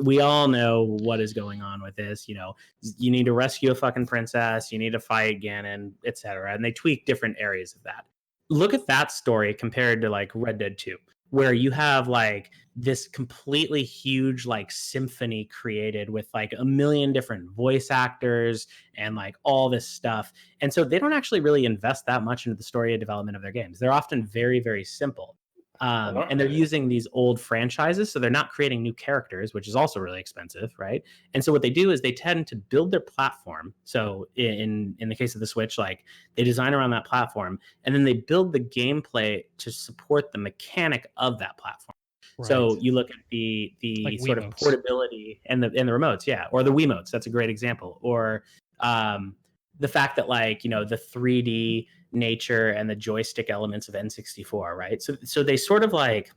we all know what is going on with this. You need to rescue a fucking princess, you need to fight Ganon, etc. And they tweak different areas of that. look at that story compared to like Red Dead 2, where you have like this completely huge like symphony created with like a million different voice actors and like all this stuff. And so they don't actually really invest that much into the story and development of their games. They're often very, very simple. And they're using these old franchises, so they're not creating new characters, which is also really expensive, right? And so what they do is they tend to build their platform. So in the case of the Switch, like they design around that platform, and then they build the gameplay to support the mechanic of that platform. Right. So you look at the Like sort of Wiimotes. portability and the remotes, yeah, or the Wiimotes. That's a great example. Or the fact that like the 3D nature and the joystick elements of N64, right? So they sort of like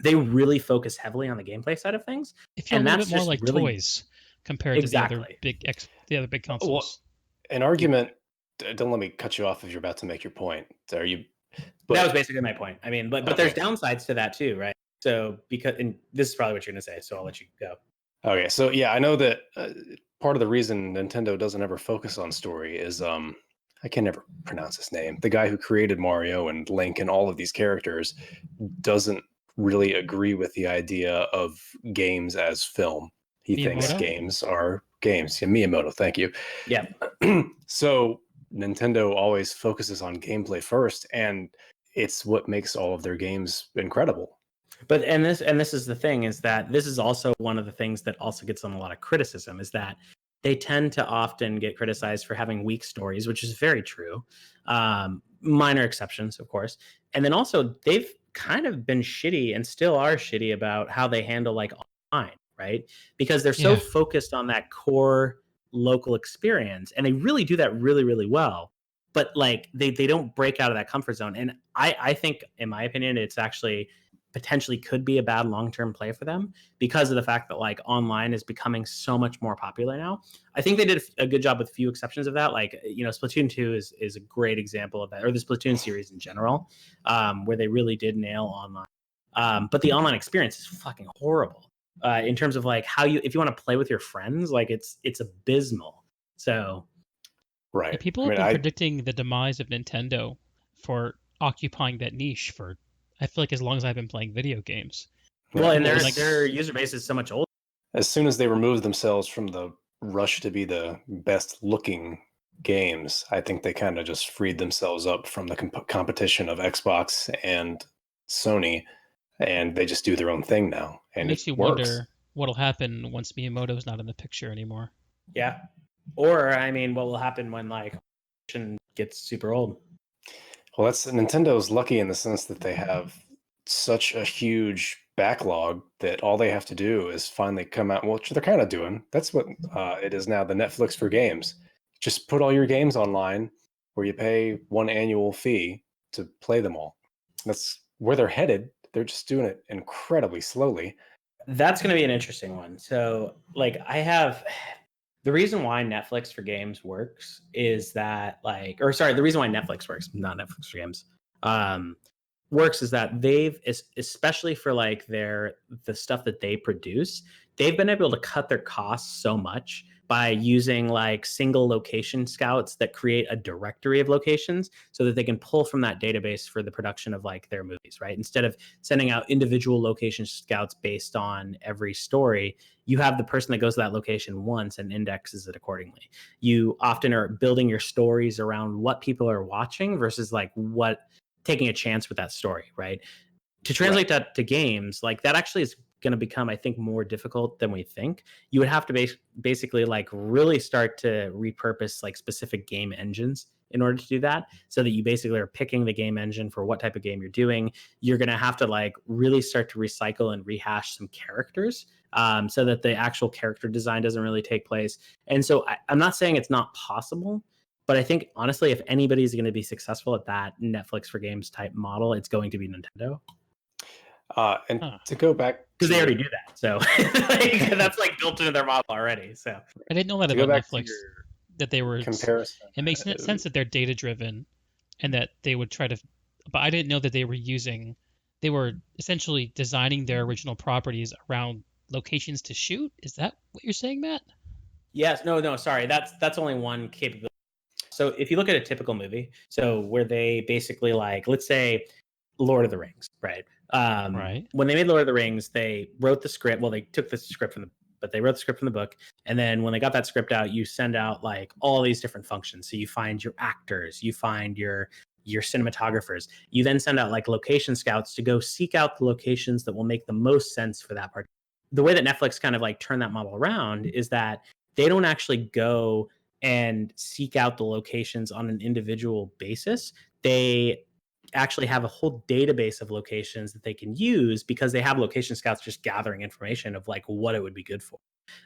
they really focus heavily on the gameplay side of things. They feel a And little that's bit more just like really- toys compared to the other big consoles. Well, an argument. Don't let me cut you off if you're about to make your point. Are you? That was basically my point. I mean, but there's Okay. downsides to that too, right? So and this is probably what you're going to say, so I'll let you go. Okay, so yeah, I know that part of the reason Nintendo doesn't ever focus on story is I can never pronounce his name. The guy who created Mario and Link and all of these characters doesn't really agree with the idea of games as film. He thinks Miyamoto? games are games. Yeah, Miyamoto, thank you. Yeah. So Nintendo always focuses on gameplay first, and it's what makes all of their games incredible. But and this is the thing, is that this is also one of the things that also gets them a lot of criticism, is that they tend to often get criticized for having weak stories, which is very true. Minor exceptions, of course. And then also they've kind of been shitty and still are shitty about how they handle like online, right? Because they're so Yeah. focused on that core local experience, and they really do that really, really well. But like they don't break out of that comfort zone. And I think, in my opinion, it's actually potentially could be a bad long-term play for them because of the fact that like online is becoming so much more popular now. I think they did a good job with a few exceptions of that. Like, Splatoon 2 is a great example of that, or the Splatoon series in general, where they really did nail online. But the online experience is fucking horrible in terms of like if you want to play with your friends, like it's abysmal. So Right. Yeah, people have been predicting the demise of Nintendo for occupying that niche for, I feel like, as long as I've been playing video games. Well, and Well, like- their user base is so much older. As soon as they removed themselves from the rush to be the best looking games, I think they kind of just freed themselves up from the competition of Xbox and Sony, and they just do their own thing now. It And makes you works. wonder what'll happen once Miyamoto's not in the picture anymore. Yeah. Or I mean, what will happen when like gets super old? Well, Nintendo's lucky in the sense that they have such a huge backlog that all they have to do is finally come out, which they're kind of doing. That's what it is now, the Netflix for games. Just put all your games online where you pay one annual fee to play them all. That's where they're headed. They're just doing it incredibly slowly. That's going to be an interesting one. So, like, the reason why Netflix for games works is that, the reason why Netflix works, not Netflix for games, works is that they've, especially for like the stuff that they produce, they've been able to cut their costs so much by using like single location scouts that create a directory of locations so that they can pull from that database for the production of like their movies, right? Instead of sending out individual location scouts based on every story, you have the person that goes to that location once and indexes it accordingly. You often are building your stories around what people are watching versus like taking a chance with that story, right? To translate that to games, like that actually is going to become, I think, more difficult than we think. You would have to basically like really start to repurpose like specific game engines in order to do that, so that you basically are picking the game engine for what type of game you're doing. You're going to have to like really start to recycle and rehash some characters so that the actual character design doesn't really take place. And so I'm not saying it's not possible, but I think honestly, if anybody's going to be successful at that Netflix for games type model, it's going to be Nintendo. To go back, because they already do that, so that's like built into their model already. So I didn't know that about Netflix, that they were comparison. It makes sense that they're data driven, and that they would try to. But I didn't know that they were essentially designing their original properties around locations to shoot. Is that what you're saying, Matt? Yes. No. Sorry. That's only one capability. So if you look at a typical movie, so where they basically like, let's say Lord of the Rings, right? Right. When they made Lord of the Rings, they wrote the script. Well, they took the script but they wrote the script from the book. And then when they got that script out, you send out like all these different functions. So you find your actors, you find your cinematographers. You then send out like location scouts to go seek out the locations that will make the most sense for that part. The way that Netflix kind of like turned that model around is that they don't actually go and seek out the locations on an individual basis. They actually have a whole database of locations that they can use because they have location scouts just gathering information of like what it would be good for.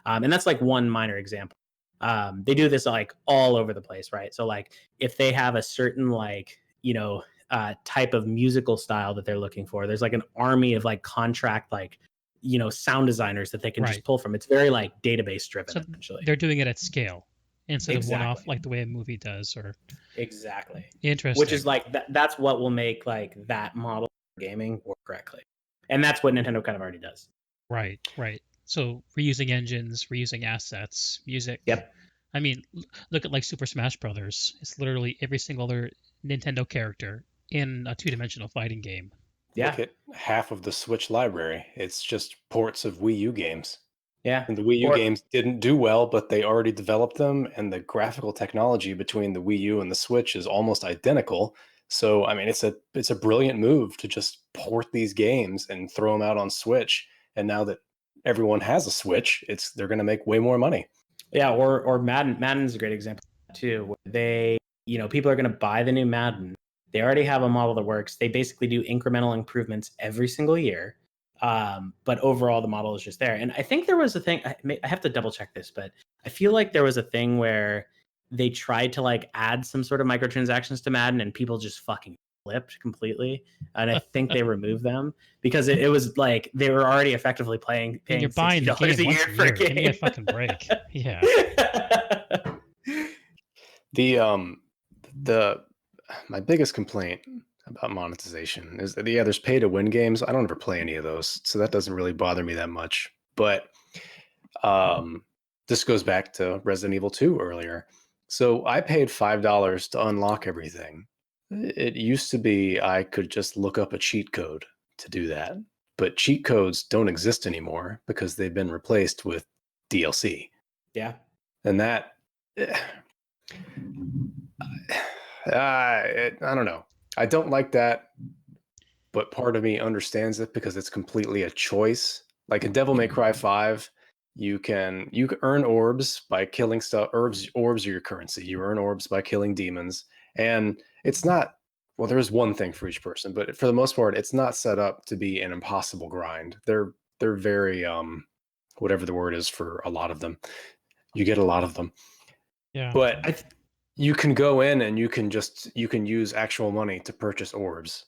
And that's like one minor example. They do this like all over the place, right? So like if they have a certain like, type of musical style that they're looking for, there's like an army of like contract, like, sound designers that they can just pull from. It's very like database driven, So essentially. they're doing it at scale instead of one-off Exactly. like the way a movie does. Or Exactly. interesting. Which is like that's what will make like that model of gaming work correctly. And that's what Nintendo kind of already does. Right. So reusing engines, reusing assets, music. Yep. I mean, look at like Super Smash Brothers. It's literally every single other Nintendo character in a two-dimensional fighting game. Yeah. Look at half of the Switch library. It's just ports of Wii U games. Yeah. And the Wii U games didn't do well, but they already developed them, and the graphical technology between the Wii U and the Switch is almost identical. So, I mean, it's a brilliant move to just port these games and throw them out on Switch. And now that everyone has a Switch, they're going to make way more money. Yeah, or Madden. Madden's a great example too. Where they, people are going to buy the new Madden. They already have a model that works. They basically do incremental improvements every single year. But overall, the model is just there. And I think there was a thing, I have to double check this, but I feel like there was a thing where they tried to like add some sort of microtransactions to Madden and people just fucking flipped completely. And I think they removed them because it was like they were already effectively paying you're buying the game $60 a year for a game. Give me a fucking break. Yeah. My biggest complaint about monetization is that there's pay to win games. I don't ever play any of those, so that doesn't really bother me that much. But this goes back to Resident Evil 2 earlier. So I paid $5 to unlock everything. It used to be I could just look up a cheat code to do that. But cheat codes don't exist anymore because they've been replaced with DLC. Yeah. And that, I don't know. I don't like that, but part of me understands it because it's completely a choice. Like in Devil May Cry 5, you can earn orbs by killing stuff. Orbs are your currency. You earn orbs by killing demons. And it's not, well, there's one thing for each person, but for the most part, it's not set up to be an impossible grind. They're very, whatever the word is for a lot of them. You get a lot of them. Yeah. But you can go in and you can use actual money to purchase orbs.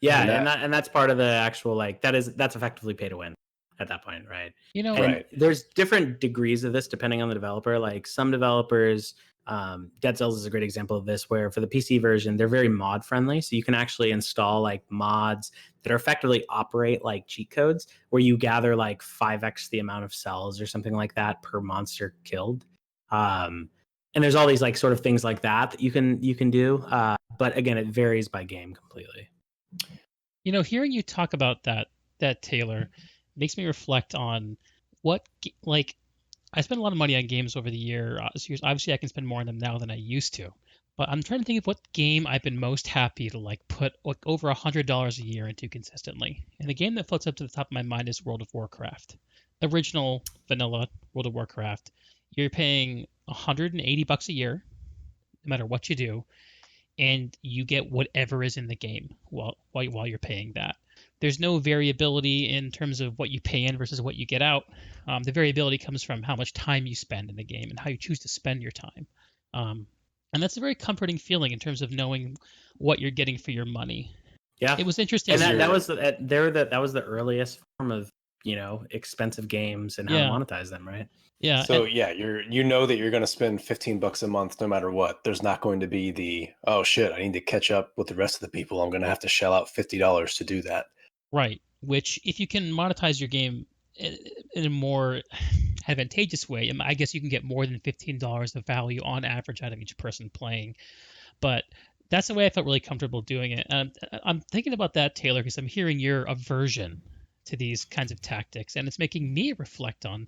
Yeah, and that's part of the actual like that's effectively pay to win at that point, right? Right. There's different degrees of this depending on the developer. Like some developers, Dead Cells is a great example of this, where for the PC version they're very mod friendly, so you can actually install like mods that are effectively operate like cheat codes, where you gather like 5x the amount of cells or something like that per monster killed. And there's all these like sort of things like that you can do, but again, it varies by game completely. Hearing you talk about that Taylor makes me reflect on what like I spent a lot of money on games over the years. Obviously, I can spend more on them now than I used to, but I'm trying to think of what game I've been most happy to like put like over $100 a year into consistently. And the game that floats up to the top of my mind is World of Warcraft, original vanilla World of Warcraft. You're paying $180 a year, no matter what you do, and you get whatever is in the game while you're paying that. There's no variability in terms of what you pay in versus what you get out. The variability comes from how much time you spend in the game and how you choose to spend your time. And that's a very comforting feeling in terms of knowing what you're getting for your money. Yeah, it was interesting. And that was the earliest form of expensive games and how to monetize them, right? Yeah. So that you're going to spend $15 a month no matter what. There's not going to be the, oh shit, I need to catch up with the rest of the people. I'm going to have to shell out $50 to do that. Right. Which if you can monetize your game in a more advantageous way. I guess you can get more than $15 of value on average out of each person playing, but that's the way I felt really comfortable doing it. And I'm thinking about that, Taylor, because I'm hearing your aversion to these kinds of tactics, and it's making me reflect on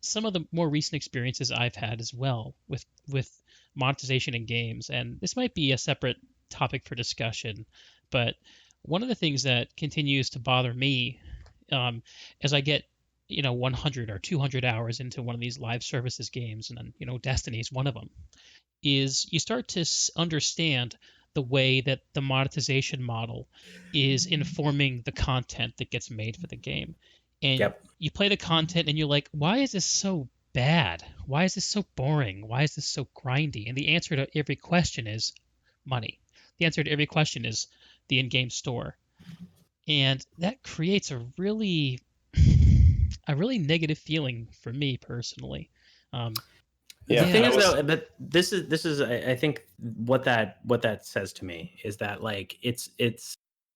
some of the more recent experiences I've had as well with monetization in games. And this might be a separate topic for discussion, but one of the things that continues to bother me as I get 100 or 200 hours into one of these live services games, and then Destiny is one of them, is you start to understand the way that the monetization model is informing the content that gets made for the game. And Yep. you play the content and you're like, why is this so bad? Why is this so boring? Why is this so grindy? And the answer to every question is money. The answer to every question is the in-game store. And that creates a really negative feeling for me personally. The thing is, though, but this is I think what that says to me is that, like, it's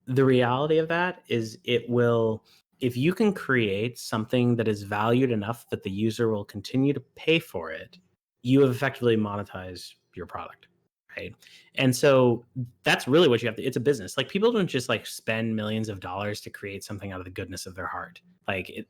the reality of that is it will, if you can create something that is valued enough that the user will continue to pay for it, you have effectively monetized your product, right? And so that's really what you have to. It's a business. Like, people don't just like spend millions of dollars to create something out of the goodness of their heart. Like,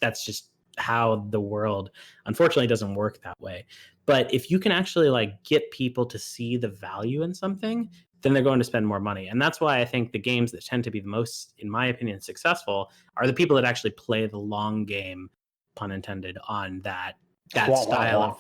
that's just how the world unfortunately doesn't work that way. But if you can actually like get people to see the value in something, then they're going to spend more money. And that's why I think the games that tend to be the most, in my opinion, successful are the people that actually play the long game, pun intended, on that style of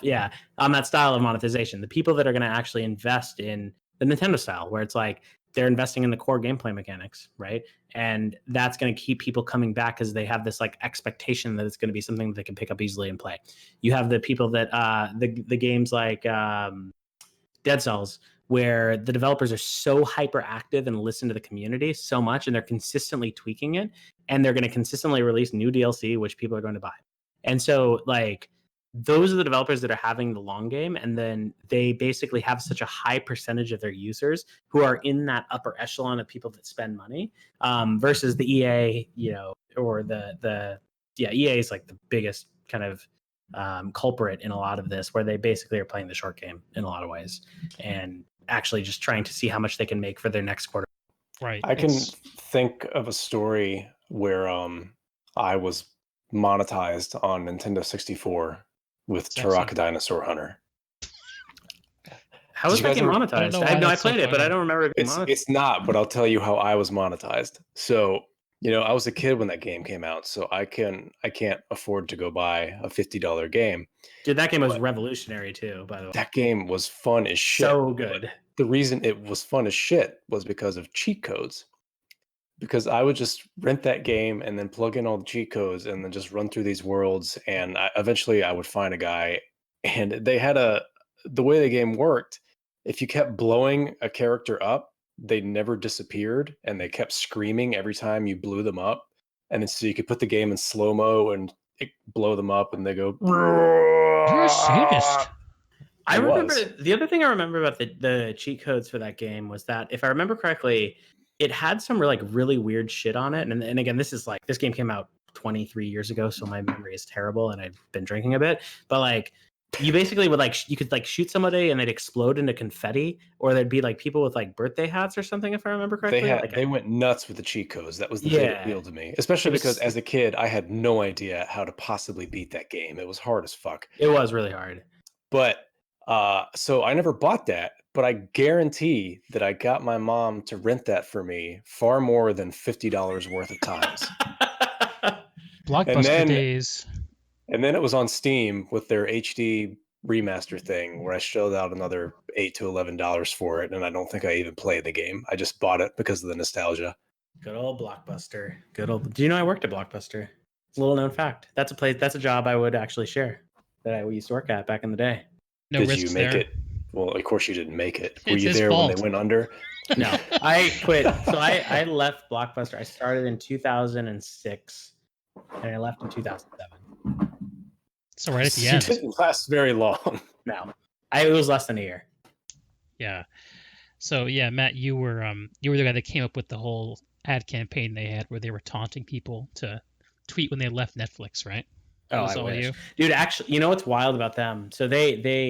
on that style of monetization. The people that are going to actually invest in the Nintendo style, where it's like they're investing in the core gameplay mechanics, right? And that's going to keep people coming back because they have this like expectation that it's going to be something that they can pick up easily and play. You have the people that the games like Dead Cells, where the developers are so hyperactive and listen to the community so much, and they're consistently tweaking it, and they're going to consistently release new DLC, which people are going to buy. And so, like, those are the developers that are having the long game, and then they basically have such a high percentage of their users who are in that upper echelon of people that spend money, versus the EA, or EA is like the biggest kind of culprit in a lot of this, where they basically are playing the short game in a lot of ways and actually just trying to see how much they can make for their next quarter. Right. I can think of a story where I was monetized on Nintendo 64 with Turok Dinosaur Hunter. How is that game monetized? I played it, but I don't remember it being monetized. It's not, but I'll tell you how I was monetized. So, I was a kid when that game came out, so I can't afford to go buy a $50 game. Dude, that game was revolutionary too, by the way. That game was fun as shit. So good. The reason it was fun as shit was because of cheat codes. Because I would just rent that game and then plug in all the cheat codes and then just run through these worlds. And eventually I would find a guy, and they had the way the game worked. If you kept blowing a character up, they never disappeared, and they kept screaming every time you blew them up. And then so you could put the game in slow-mo and blow them up, and they go, "You're a sadist." I remember the other thing I remember about the cheat codes for that game was that, if I remember correctly, it had some really weird shit on it. And again, this game came out 23 years ago, so my memory is terrible and I've been drinking a bit. But like, you basically would you could shoot somebody and they'd explode into confetti, or there'd be like people with like birthday hats or something, if I remember correctly. They went nuts with the cheat codes. That was the big appeal to me, especially because as a kid, I had no idea how to possibly beat that game. It was hard as fuck. It was really hard. But so I never bought that, but I guarantee that I got my mom to rent that for me far more than $50 worth of times. Blockbuster days. And then it was on Steam with their HD remaster thing, where I shelled out another $8 to $11 for it, and I don't think I even played the game. I just bought it because of the nostalgia. Good old Blockbuster. Do you know I worked at Blockbuster? It's a little known fact. That's a job I would actually share, that I used to work at back in the day. No Did you make there. it? Well, of course you didn't make it. Were It's you his there fault. when they went under? No, I quit. So I left Blockbuster. I started in 2006, and I left in 2007. So right at the end. It didn't last very long. No, it was less than a year. Yeah. So yeah, Matt, you were the guy that came up with the whole ad campaign they had, where they were taunting people to tweet when they left Netflix, right? Oh, was I all wish. you. Dude, actually, you know what's wild about them? So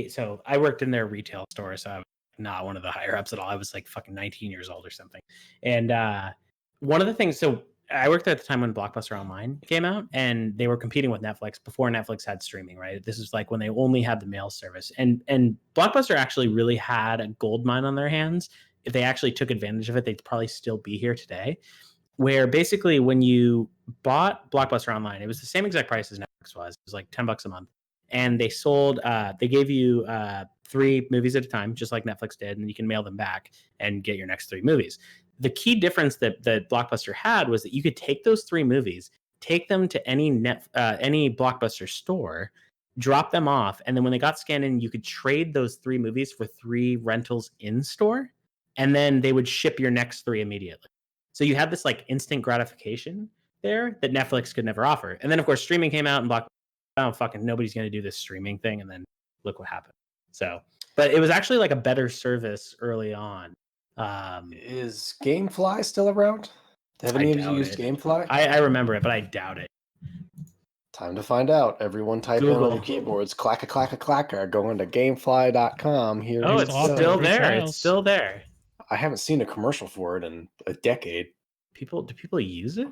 so I worked in their retail store, so I was not one of the higher ups at all. I was like fucking 19 years old or something. And one of the things, so I worked there at the time when Blockbuster Online came out, and they were competing with Netflix before Netflix had streaming, right? This is like when they only had the mail service. And Blockbuster actually really had a gold mine on their hands. If they actually took advantage of it, they'd probably still be here today. Where basically when you bought Blockbuster Online, it was the same exact price as Netflix was. It was like $10 a month. And they sold, they gave you 3 movies at a time, just like Netflix did, and you can mail them back and get your next 3 movies. The key difference that Blockbuster had was that you could take those 3 movies, take them to any Blockbuster store, drop them off, and then when they got scanned in, you could trade those 3 movies for 3 rentals in store, and then they would ship your next 3 immediately. So you had this like instant gratification there that Netflix could never offer. And then of course streaming came out and Blockbuster, oh fucking nobody's going to do this streaming thing, and then look what happened. So, but it was actually like a better service early on. Is GameFly still around? Have any of you used GameFly? I remember it, but I doubt it. Time to find out. Everyone type in on your keyboards, clacka, clacka, clacka, going to gamefly.com. Here Oh, it's still there. It's still there. I haven't seen a commercial for it in a decade. Do people use it?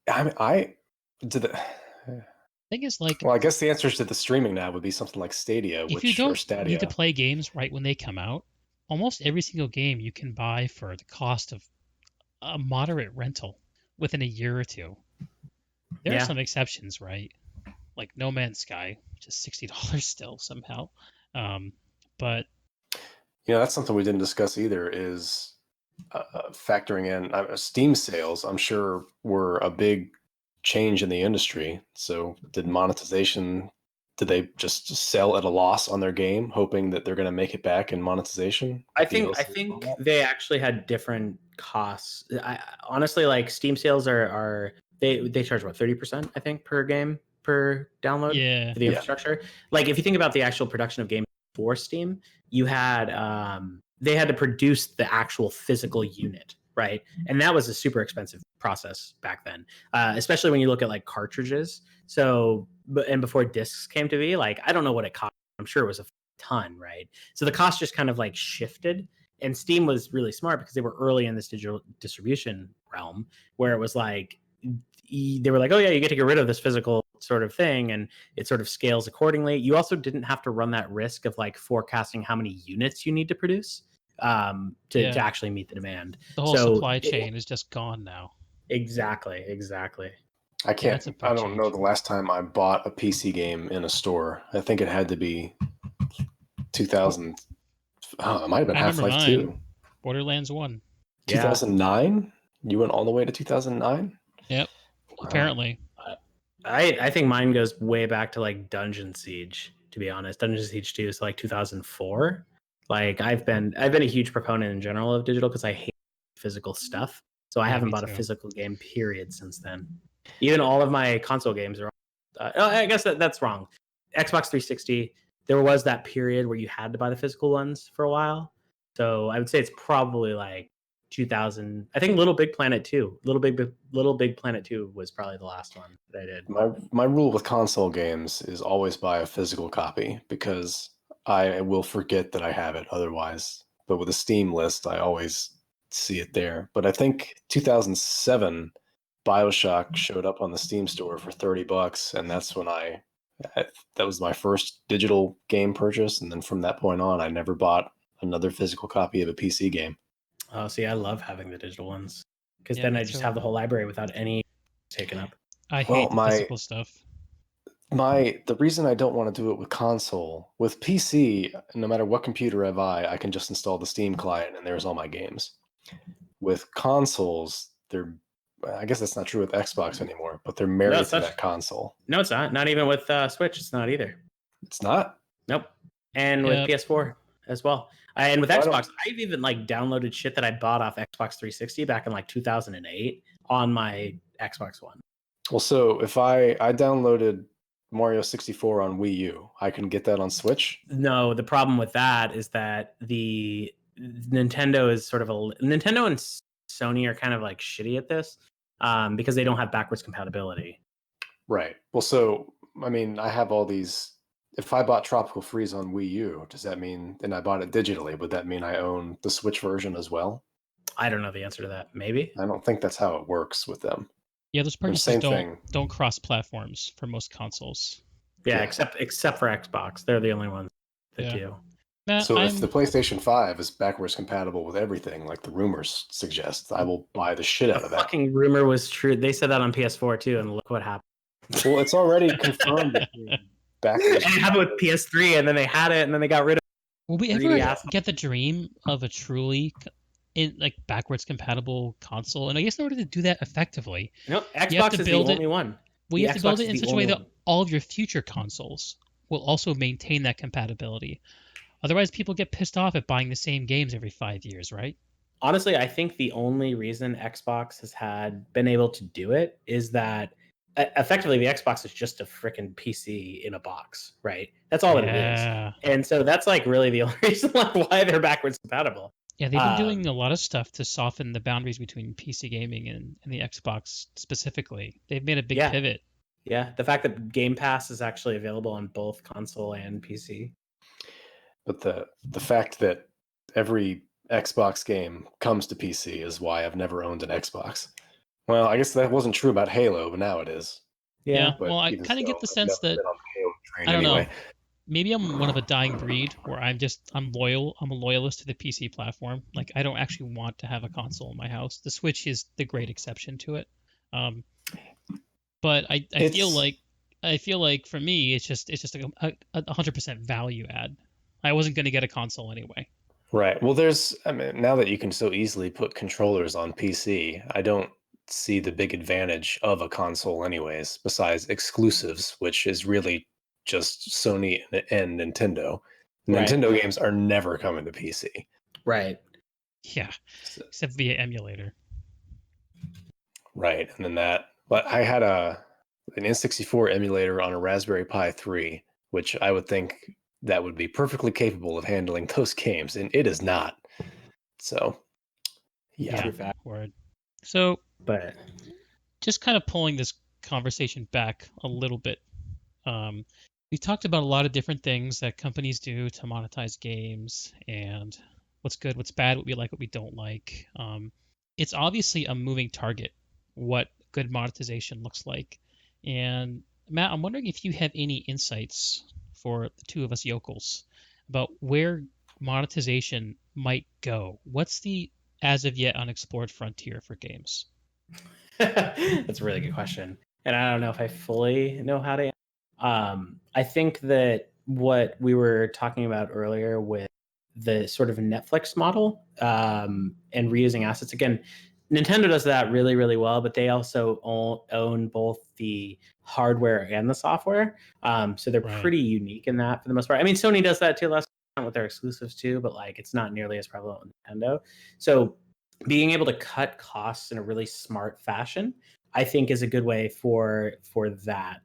I think it's like, well, I guess the answer to the streaming now would be something like Stadia, if you don't need to play games right when they come out, almost every single game you can buy for the cost of a moderate rental within a year or two. There are some exceptions, right? Like No Man's Sky, which is $60 still somehow. But that's something we didn't discuss either, is factoring in Steam sales. I'm sure were a big change in the industry. So did they just sell at a loss on their game, hoping that they're going to make it back in monetization? I think they actually had different costs. Honestly, like Steam sales are they charge what, 30%, I think, per game per download for the infrastructure. Like if you think about the actual production of games for Steam, you had they had to produce the actual physical unit, right? And that was a super expensive process back then, especially when you look at like cartridges. So, and before discs came to be, like, I don't know what it cost. I'm sure it was a ton, right? So the cost just kind of like shifted. And Steam was really smart because they were early in this digital distribution realm, where it was like, they were like, oh yeah, you get to get rid of this physical sort of thing, and it sort of scales accordingly. You also didn't have to run that risk of like forecasting how many units you need to produce to actually meet the demand. The whole supply chain is just gone now. Exactly. I don't know the last time I bought a PC game in a store. I think it had to be 2000. It might have been Half-Life 2. Borderlands 1. 2009? You went all the way to 2009? Yep. Wow. Apparently. I think mine goes way back to like Dungeon Siege, to be honest. Dungeon Siege 2 is like 2004. Like I've been a huge proponent in general of digital because I hate physical stuff. So I haven't bought a physical game period since then. Even all of my console games are I guess that's wrong. Xbox 360, there was that period where you had to buy the physical ones for a while. So I would say it's probably like 2000. I think Little Big Planet 2. Little Big Planet 2 was probably the last one that I did. My rule with console games is always buy a physical copy, because I will forget that I have it otherwise. But with a Steam list, I always see it there. But I think 2007, BioShock showed up on the Steam store for $30, and that's when that was my first digital game purchase. And then from that point on, I never bought another physical copy of a PC game. Oh, see, I love having the digital ones, because then I just have the whole library without any taken up. I hate the physical stuff. The reason I don't want to do it with console, with PC, no matter what computer I buy, I can just install the Steam client and there's all my games. With consoles, I guess that's not true with Xbox anymore, but they're married to that console. No, it's not. Not even with Switch. It's not either. It's not? Nope. And with PS4 as well. And with Xbox, I've even like downloaded shit that I bought off Xbox 360 back in like 2008 on my Xbox One. Well, so if I downloaded Mario 64 on Wii U, I can get that on Switch? No, the problem with that is that the Nintendo is sort of Nintendo and Sony are kind of like shitty at this because they don't have backwards compatibility. Right. Well, so I mean, I have all these. If I bought Tropical Freeze on Wii U, does that mean, and I bought it digitally, would that mean I own the Switch version as well? I don't know the answer to that. Maybe. I don't think that's how it works with them. Yeah, those And purchases same don't thing. don't cross platforms for most consoles. Yeah, Yeah. except for Xbox, they're the only ones that Yeah. do. Matt, So if I'm the PlayStation 5 is backwards compatible with everything, like the rumors suggest, I will buy the shit out The of that. fucking rumor was true. They said that on PS4 too, and look what happened. Well, it's already confirmed. Backwards. And it happened with PS3, and then they had it, and then they got rid of will we greedy ever asshole. get the dream of a truly backwards compatible console? And I guess in order to do that effectively, it. No, have Xbox to is the build it- only one. you have to build Xbox it is in the such a way only that one. all of your future consoles will also maintain that compatibility. Otherwise, people get pissed off at buying the same games every 5 years, right? Honestly, I think the only reason Xbox has been able to do it is that effectively the Xbox is just a freaking PC in a box, right? That's all that it is. Yeah. And so that's like really the only reason why they're backwards compatible. Yeah, they've been doing a lot of stuff to soften the boundaries between PC gaming and the Xbox specifically. They've made a big Yeah. pivot. Yeah, the fact that Game Pass is actually available on both console and PC. But the fact that every Xbox game comes to PC is why I've never owned an Xbox. Well, I guess that wasn't true about Halo, but now it is. Yeah, But well, I even kind of so, get the I've sense never that been on the Halo train I don't anyway. know. Maybe I'm one of a dying breed where I'm loyal. I'm a loyalist to the PC platform. Like I don't actually want to have a console in my house. The Switch is the great exception to it. But I feel like for me it's just like a 100% value add. I wasn't going to get a console anyway. Right. Well, I mean, now that you can so easily put controllers on PC, I don't see the big advantage of a console anyways, besides exclusives, which is really just Sony and Nintendo. Right. Nintendo games are never coming to PC. Right. Yeah, except via emulator. Right. And then but I had an N64 emulator on a Raspberry Pi 3, which I would think that would be perfectly capable of handling those games, and it is not. So, yeah. True fact. Word. So, But just kind of pulling this conversation back a little bit. We talked about a lot of different things that companies do to monetize games and what's good, what's bad, what we like, what we don't like. It's obviously a moving target, what good monetization looks like. And Matt, I'm wondering if you have any insights for the two of us yokels about where monetization might go. What's the as of yet unexplored frontier for games? that's a really good question. And I don't know if I fully know how to. I think that what we were talking about earlier with the sort of Netflix model and reusing assets, again, Nintendo does that really, really well, but they also own both the hardware and the software. So they're Right. pretty unique in that for the most part. I mean, Sony does that to less with their exclusives too, but like it's not nearly as prevalent with Nintendo. So being able to cut costs in a really smart fashion, I think, is a good way for that.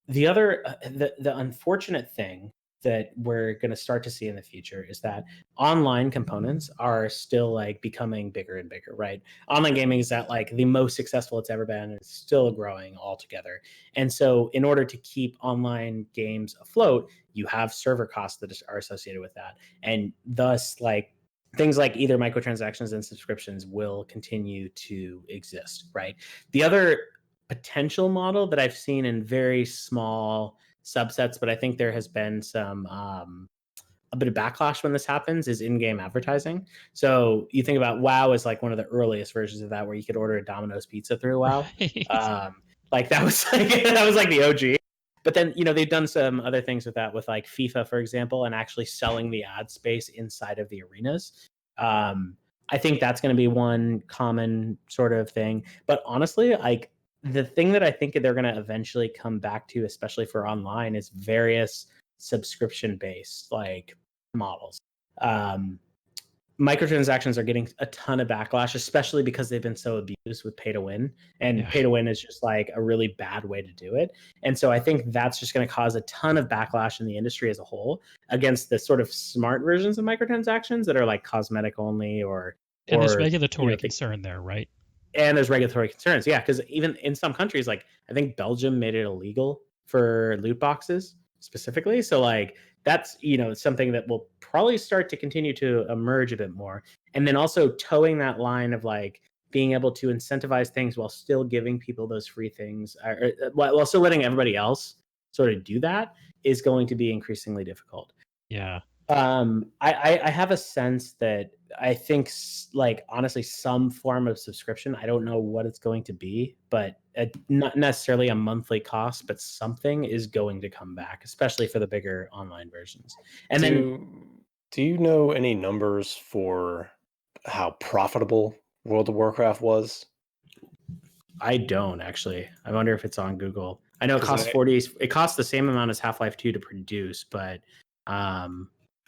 The other, the unfortunate thing that we're going to start to see in the future is that online components are still like becoming bigger and bigger, right? Online gaming is at like the most successful it's ever been. It's still growing altogether. And so in order to keep online games afloat, you have server costs that are associated with that. And thus like things like either microtransactions and subscriptions will continue to exist, right? The other potential model that I've seen in very small subsets, but I think there has been some a bit of backlash when this happens is in-game advertising. So you think about WoW as like one of the earliest versions of that, where you could order a Domino's pizza through WoW. Right. Like that was like the OG. But then they've done some other things with that, with like FIFA, for example, and actually selling the ad space inside of the arenas. I think that's going to be one common sort of thing. But honestly, like the thing that I think they're going to eventually come back to, especially for online, is various subscription-based like models. Microtransactions are getting a ton of backlash, especially because they've been so abused with pay to win. And pay to win is just like a really bad way to do it. And so I think that's just going to cause a ton of backlash in the industry as a whole against the sort of smart versions of microtransactions that are like cosmetic only or and there's regulatory concern there, right? and there's regulatory concerns. Yeah, because even in some countries, like I think Belgium made it illegal for loot boxes specifically. So like that's something that will probably start to continue to emerge a bit more. And then also towing that line of like being able to incentivize things while still giving people those free things, or while still letting everybody else sort of do that, is going to be increasingly difficult. Yeah. I have a sense that I think like honestly some form of subscription. I don't know what it's going to be, but not necessarily a monthly cost, but something is going to come back, especially for the bigger online versions. And do you know any numbers for how profitable World of Warcraft was? I don't actually. I wonder if it's on Google. I know it 'Cause costs 40. It costs the same amount as Half-Life 2 to produce, but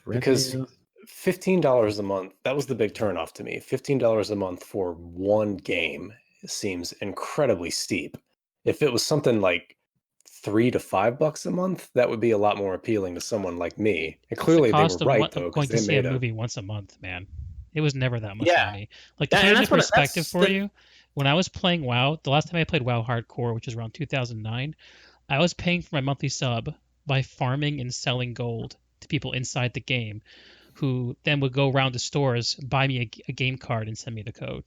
because revenue. $15 a month, that was the big turnoff to me. $15 a month for one game seems incredibly steep. If it was something like $3 to $5 a month, that would be a lot more appealing to someone like me. And clearly they were right, though, going because to they see a made movie once a month, man. It was never that much Yeah. money. Like to put it And in that's what perspective for you, when I was playing WoW, the last time I played WoW Hardcore, which was around 2009, I was paying for my monthly sub by farming and selling gold to people inside the game, who then would go around to stores, buy me a game card, and send me the code.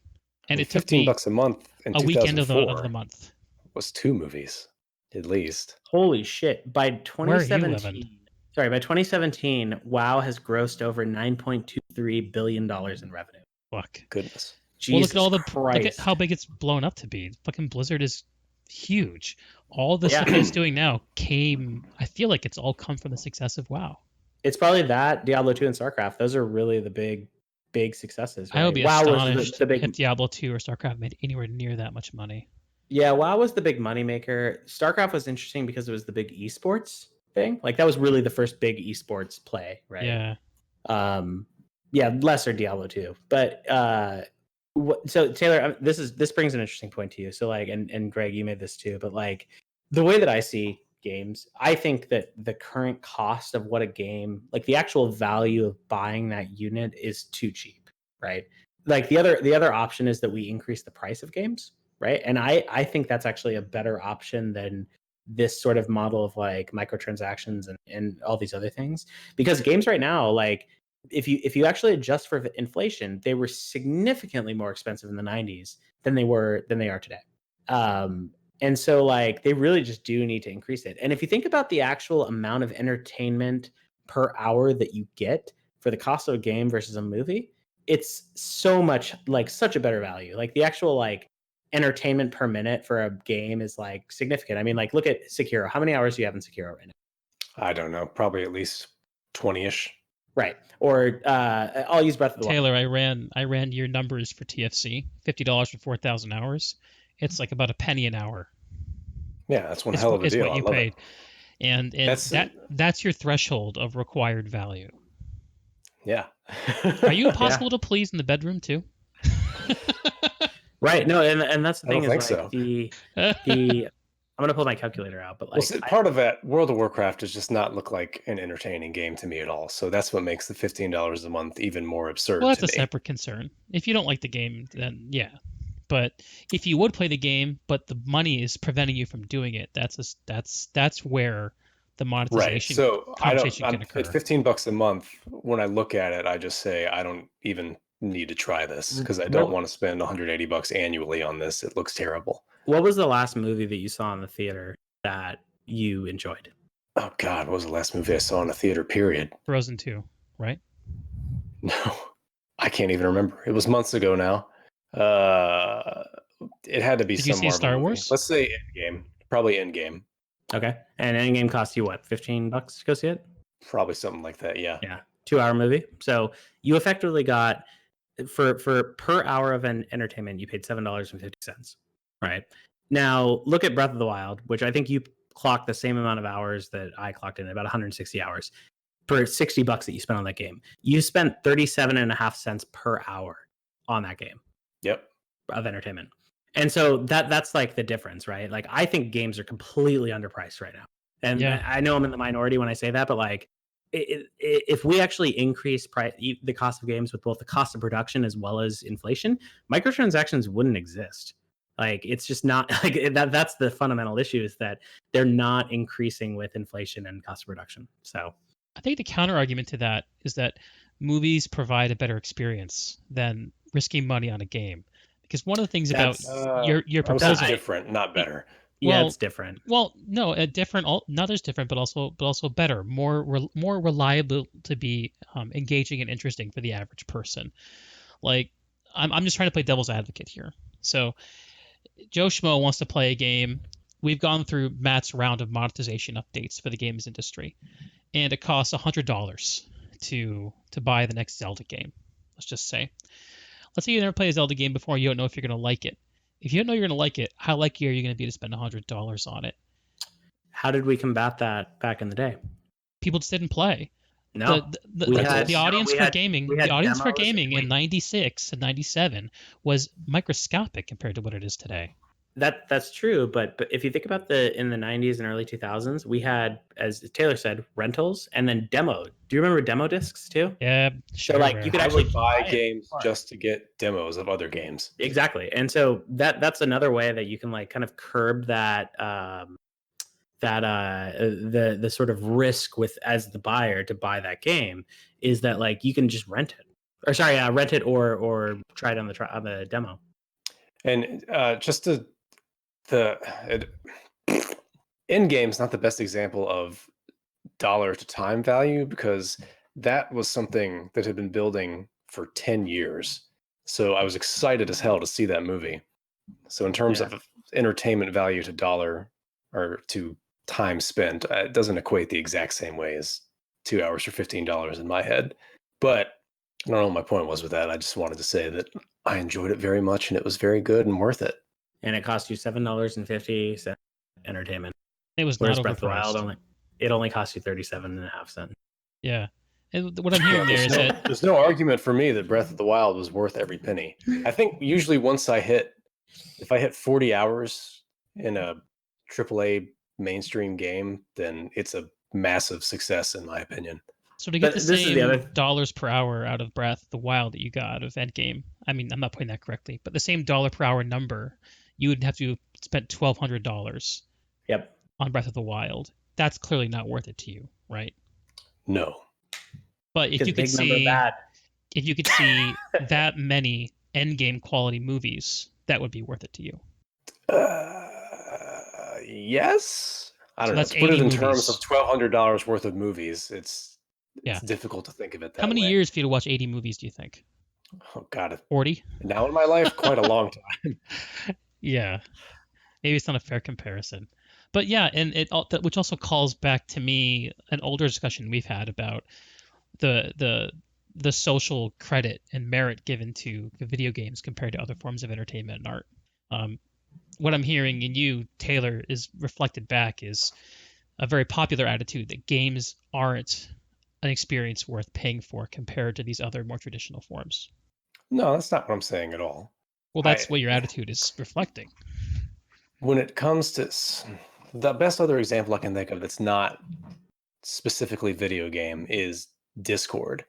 And it took me $15 a month in a weekend of 2004 the month. was 2 movies, at least. Holy shit! By Where are you living? 2017, WoW has grossed over $9.23 billion in revenue. Fuck. Goodness. Jesus well, look Christ. at how big it's blown up to be. Fucking Blizzard is huge. All the stuff it's doing now I feel like it's all come from the success of WoW. It's probably that, Diablo 2 and StarCraft. Those are really the big successes. Right? I would be WoW astonished was if Diablo 2 or StarCraft made anywhere near that much money. Yeah, WoW was the big moneymaker. StarCraft was interesting because it was the big esports thing. Like that was really the first big esports play, right? Yeah. Lesser Diablo 2. But so Taylor, this brings an interesting point to you. So like, and Greg, you made this too, but like the way that I see games, I think that the current cost of what a game, like the actual value of buying that unit, is too cheap, right? Like the other option is that we increase the price of games, right? And I think that's actually a better option than this sort of model of like microtransactions and all these other things. Because games right now, like if you actually adjust for inflation, they were significantly more expensive in the 90s than they are today. And so like they really just do need to increase it. And if you think about the actual amount of entertainment per hour that you get for the cost of a game versus a movie, it's so much like such a better value. Like the actual like entertainment per minute for a game is like significant. I mean, like look at Sekiro. How many hours do you have in Sekiro right now? I don't know, probably at least 20-ish. Right. Or I'll use Breath of the Wild. Taylor, I ran your numbers for TFC. $50 for 4,000 hours. It's like about a penny an hour. Yeah, that's one hell of a deal. What you paid. And that's your threshold of required value. Yeah. Are you impossible to please in the bedroom too? Right. No, and that's the thing is like so. the I'm gonna pull my calculator out, but like part of that, World of Warcraft does just not look like an entertaining game to me at all. So that's what makes the $15 a month even more absurd. Well, that's a separate concern. If you don't like the game, then yeah. But if you would play the game, but the money is preventing you from doing it, that's where the monetization conversation can occur. At $15 a month, when I look at it, I just say I don't even need to try this because I don't want to spend $180 annually on this. It looks terrible. What was the last movie that you saw in the theater that you enjoyed? Oh God, what was the last movie I saw in a theater? Period. Frozen 2, right? No, I can't even remember. It was months ago now. It had to be some Marvel movie. Did you see Star Wars? Let's say Endgame. Probably Endgame. Okay. And Endgame cost you what? $15 to go see it? Probably something like that. Yeah. Yeah. 2-hour movie. So you effectively got for per hour of an entertainment, you paid $7.50. Right. Now look at Breath of the Wild, which I think you clocked the same amount of hours that I clocked in, about 160 hours for $60 that you spent on that game. You spent 37.5 cents per hour on that game. Yep. Of entertainment. And so that's like the difference, right? Like I think games are completely underpriced right now. And I know I'm in the minority when I say that, but like if we actually increase the cost of games with both the cost of production as well as inflation, microtransactions wouldn't exist. Like, it's just not like that. That's the fundamental issue, is that they're not increasing with inflation and cost of production. So I think the counter argument to that is that movies provide a better experience than risking money on a game. Because one of the things about your proposal, different, not better. Yeah, it's different. Well, no, a different, not as different, but also better, more reliable to be engaging and interesting for the average person. Like, I'm just trying to play devil's advocate here. So, Joe Schmo wants to play a game. We've gone through Matt's round of monetization updates for the games industry, and it costs $100 to buy the next Zelda game. Let's just say. Let's say you never played a Zelda game before. You don't know if you're going to like it. If you don't know you're going to like it, how likely are you going to be to spend $100 on it? How did we combat that back in the day? People just didn't play. No, the audience for gaming in 96 and 97 was microscopic compared to what it is today. That's true, but if you think about in the 90s and early 2000s, we had, as Taylor said, rentals and then demo. Do you remember demo discs too? Yeah, sure. So like you could actually buy games just to get demos of other games. Exactly, and so that's another way that you can like kind of curb that the sort of risk with as the buyer to buy that game, is that like you can just rent it, or try it on the demo. And just the end game's not the best example of dollar to time value, because that was something that had been building for 10 years. So I was excited as hell to see that movie. So in terms of entertainment value to dollar or to time spent, it doesn't equate the exact same way as 2 hours for $15 in my head. But I don't know what my point was with that. I just wanted to say that I enjoyed it very much and it was very good and worth it. And it cost you $7.50 entertainment. It was Whereas not Breath of the overpriced. Wild only cost you 37.5 cents. Yeah. And what I'm hearing there is that there's no argument for me that Breath of the Wild was worth every penny. I think usually if I hit 40 hours in a AAA mainstream game, then it's a massive success in my opinion. So to get the same dollars per hour out of Breath of the Wild that you got out of Endgame, I mean, I'm not putting that correctly, but the same dollar per hour number, you would have to spend $1,200 on Breath of the Wild. That's clearly not worth it to you, right? No. But if you could see that many Endgame quality movies, that would be worth it to you. Yes. I don't know. To put it in terms of $1,200 worth of movies, it's difficult to think of it that way. How many years for you to watch 80 movies, do you think? Oh, God. 40? Now in my life, quite a long time. Yeah. Maybe it's not a fair comparison. But yeah, and which also calls back to me an older discussion we've had about the social credit and merit given to the video games compared to other forms of entertainment and art. What I'm hearing in you, Taylor, is reflected back is a very popular attitude that games aren't an experience worth paying for compared to these other more traditional forms. No, that's not what I'm saying at all. Well, that's what your attitude is reflecting. When it comes to the best other example I can think of that's not specifically video game is Discord,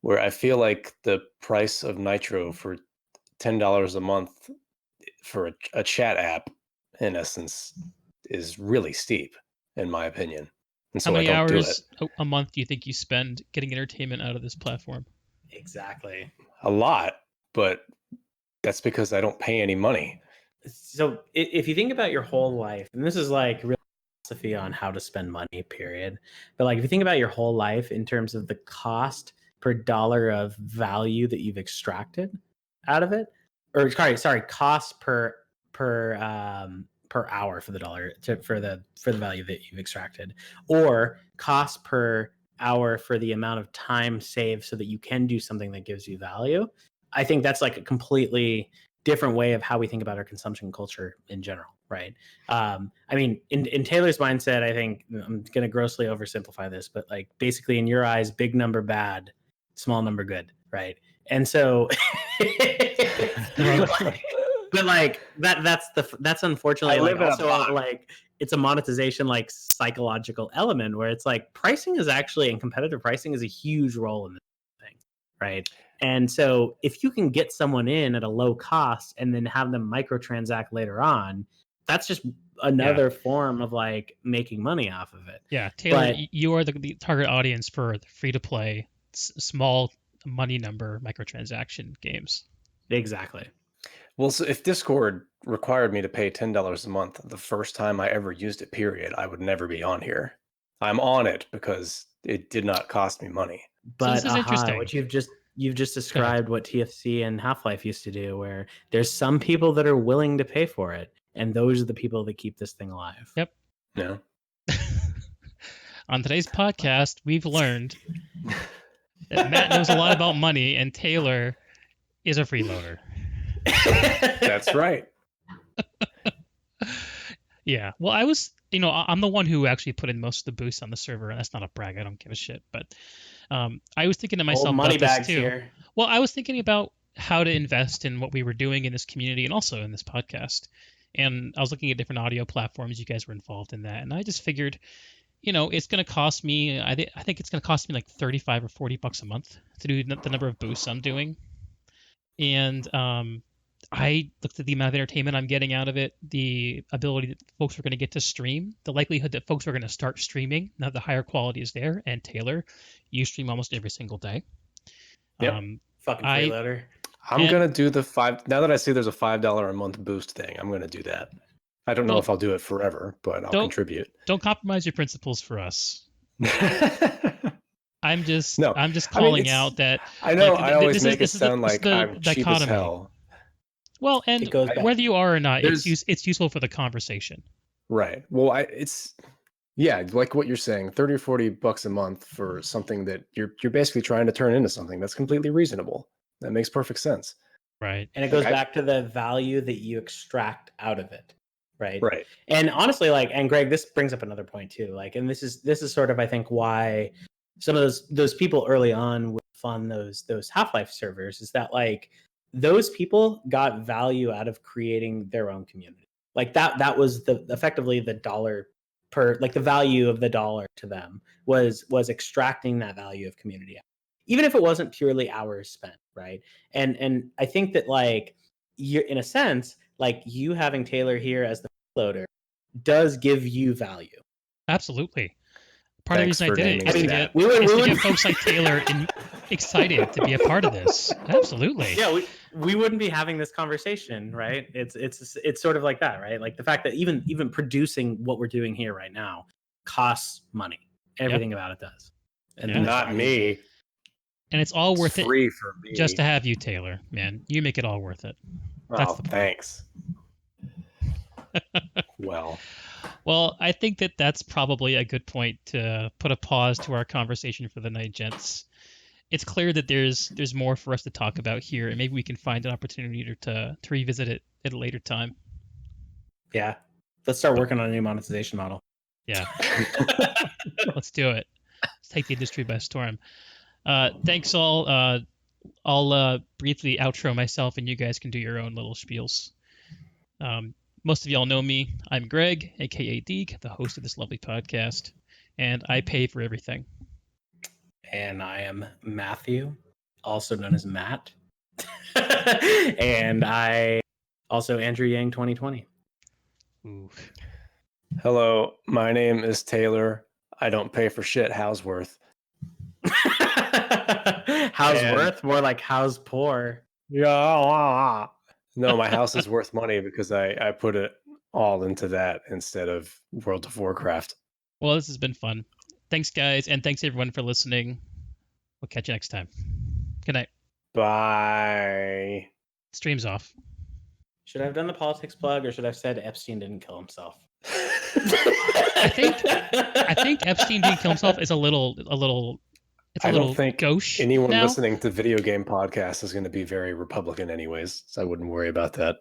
where I feel like the price of Nitro for $10 a month for a chat app, in essence, is really steep, in my opinion. And so how many I don't hours do it. a month do you think you spend getting entertainment out of this platform? Exactly. A lot, but that's because I don't pay any money. So if you think about your whole life, and this is like real philosophy on how to spend money, period. But like if you think about your whole life in terms of the cost per dollar of value that you've extracted out of it, or sorry, cost per hour for the dollar for the value that you've extracted, or cost per hour for the amount of time saved so that you can do something that gives you value. I think that's like a completely different way of how we think about our consumption culture in general, right? I mean, in Taylor's mindset, I think I'm going to grossly oversimplify this, but like basically in your eyes, big number bad, small number good, right? And so, but like that's unfortunately I live like in a also box. like it's a monetization like psychological element where it's like pricing is actually, and competitive pricing is a huge role in this thing, right? And so if you can get someone in at a low cost and then have them microtransact later on, that's just another form of like making money off of it. Yeah, Taylor, But you are the target audience for the free-to-play small money number microtransaction games. exactly. Well, so if Discord required me to pay $10 a month the first time I ever used it, period, I would never be on here. I'm on it because it did not cost me money. But this is interesting. what you've just described what TFC and Half-Life used to do, where there's some people that are willing to pay for it, and those are the people that keep this thing alive. Yep. Yeah. On today's podcast, we've learned that Matt knows a lot about money, and Taylor is a freeloader. That's right. Yeah. Well, I was, I'm the one who actually put in most of the boosts on the server, and that's not a brag. I don't give a shit. But I was thinking to myself Old money about this bags too. here. Well, I was thinking about how to invest in what we were doing in this community and also in this podcast. And I was looking at different audio platforms. You guys were involved in that. And I just figured, it's going to cost me, I think it's going to cost me like $35 or $40 a month to do the number of boosts I'm doing. And I looked at the amount of entertainment I'm getting out of it, the ability that folks are going to get to stream, the likelihood that folks are going to start streaming. Now the higher quality is there. And Taylor, you stream almost every single day. Yep. Fucking freeloader. I'm going to do the now that I see there's a $5 a month boost thing, I'm going to do that. I don't know if I'll do it forever, but I'll contribute. Don't compromise your principles for us. I'm just No, calling out that I know. Like, I always make it this sound like I'm cheap as hell. Well, and whether you are or not, it's useful for the conversation. Right. Well, it's like what you're saying, $30 or $40 a month for something that you're basically trying to turn into something that's completely reasonable. That makes perfect sense. Right. And it goes back to the value that you extract out of it. Right. Right. And honestly, and Greg, this brings up another point too. And this is sort of, I think, why some of those people early on would fund those Half-Life servers, is that those people got value out of creating their own community. That was effectively the dollar per, the value of the dollar to them was extracting that value of community, even if it wasn't purely hours spent. Right. And I think that you're, in a sense, you having Taylor here as the loader does give you value. Absolutely. Part of the reason I did it is to get folks like Taylor excited to be a part of this. Absolutely. Yeah, we wouldn't be having this conversation, right? It's sort of like that, right? The fact that even producing what we're doing here right now costs money. Everything about it does. And not me. And it's all worth it. Free for me. Just to have you, Taylor. Man, you make it all worth it. That's thanks. Well, I think that's probably a good point to put a pause to our conversation for the night, gents. It's clear that there's more for us to talk about here, and maybe we can find an opportunity to revisit it at a later time. Yeah. Let's start working on a new monetization model. Yeah. Let's do it. Let's take the industry by storm. Thanks all. I'll briefly outro myself, and you guys can do your own little spiels. Most of y'all know me. I'm Greg, aka Deeg, the host of this lovely podcast, and I pay for everything. And I am Matthew, also known as Matt. And I also Andrew Yang 2020. Ooh. Hello, my name is Taylor. I don't pay for shit. Housworth. Housworth? More like house poor. Yeah. No, my house is worth money because I put it all into that instead of World of Warcraft. Well, this has been fun. Thanks, guys, and thanks everyone for listening. We'll catch you next time. Good night. Bye. Stream's off. Should I have done the politics plug, or should I have said Epstein didn't kill himself? I think Epstein didn't kill himself is a little. It's a I little don't think gauche anyone now. listening to video game podcasts is going to be very Republican anyways, so I wouldn't worry about that.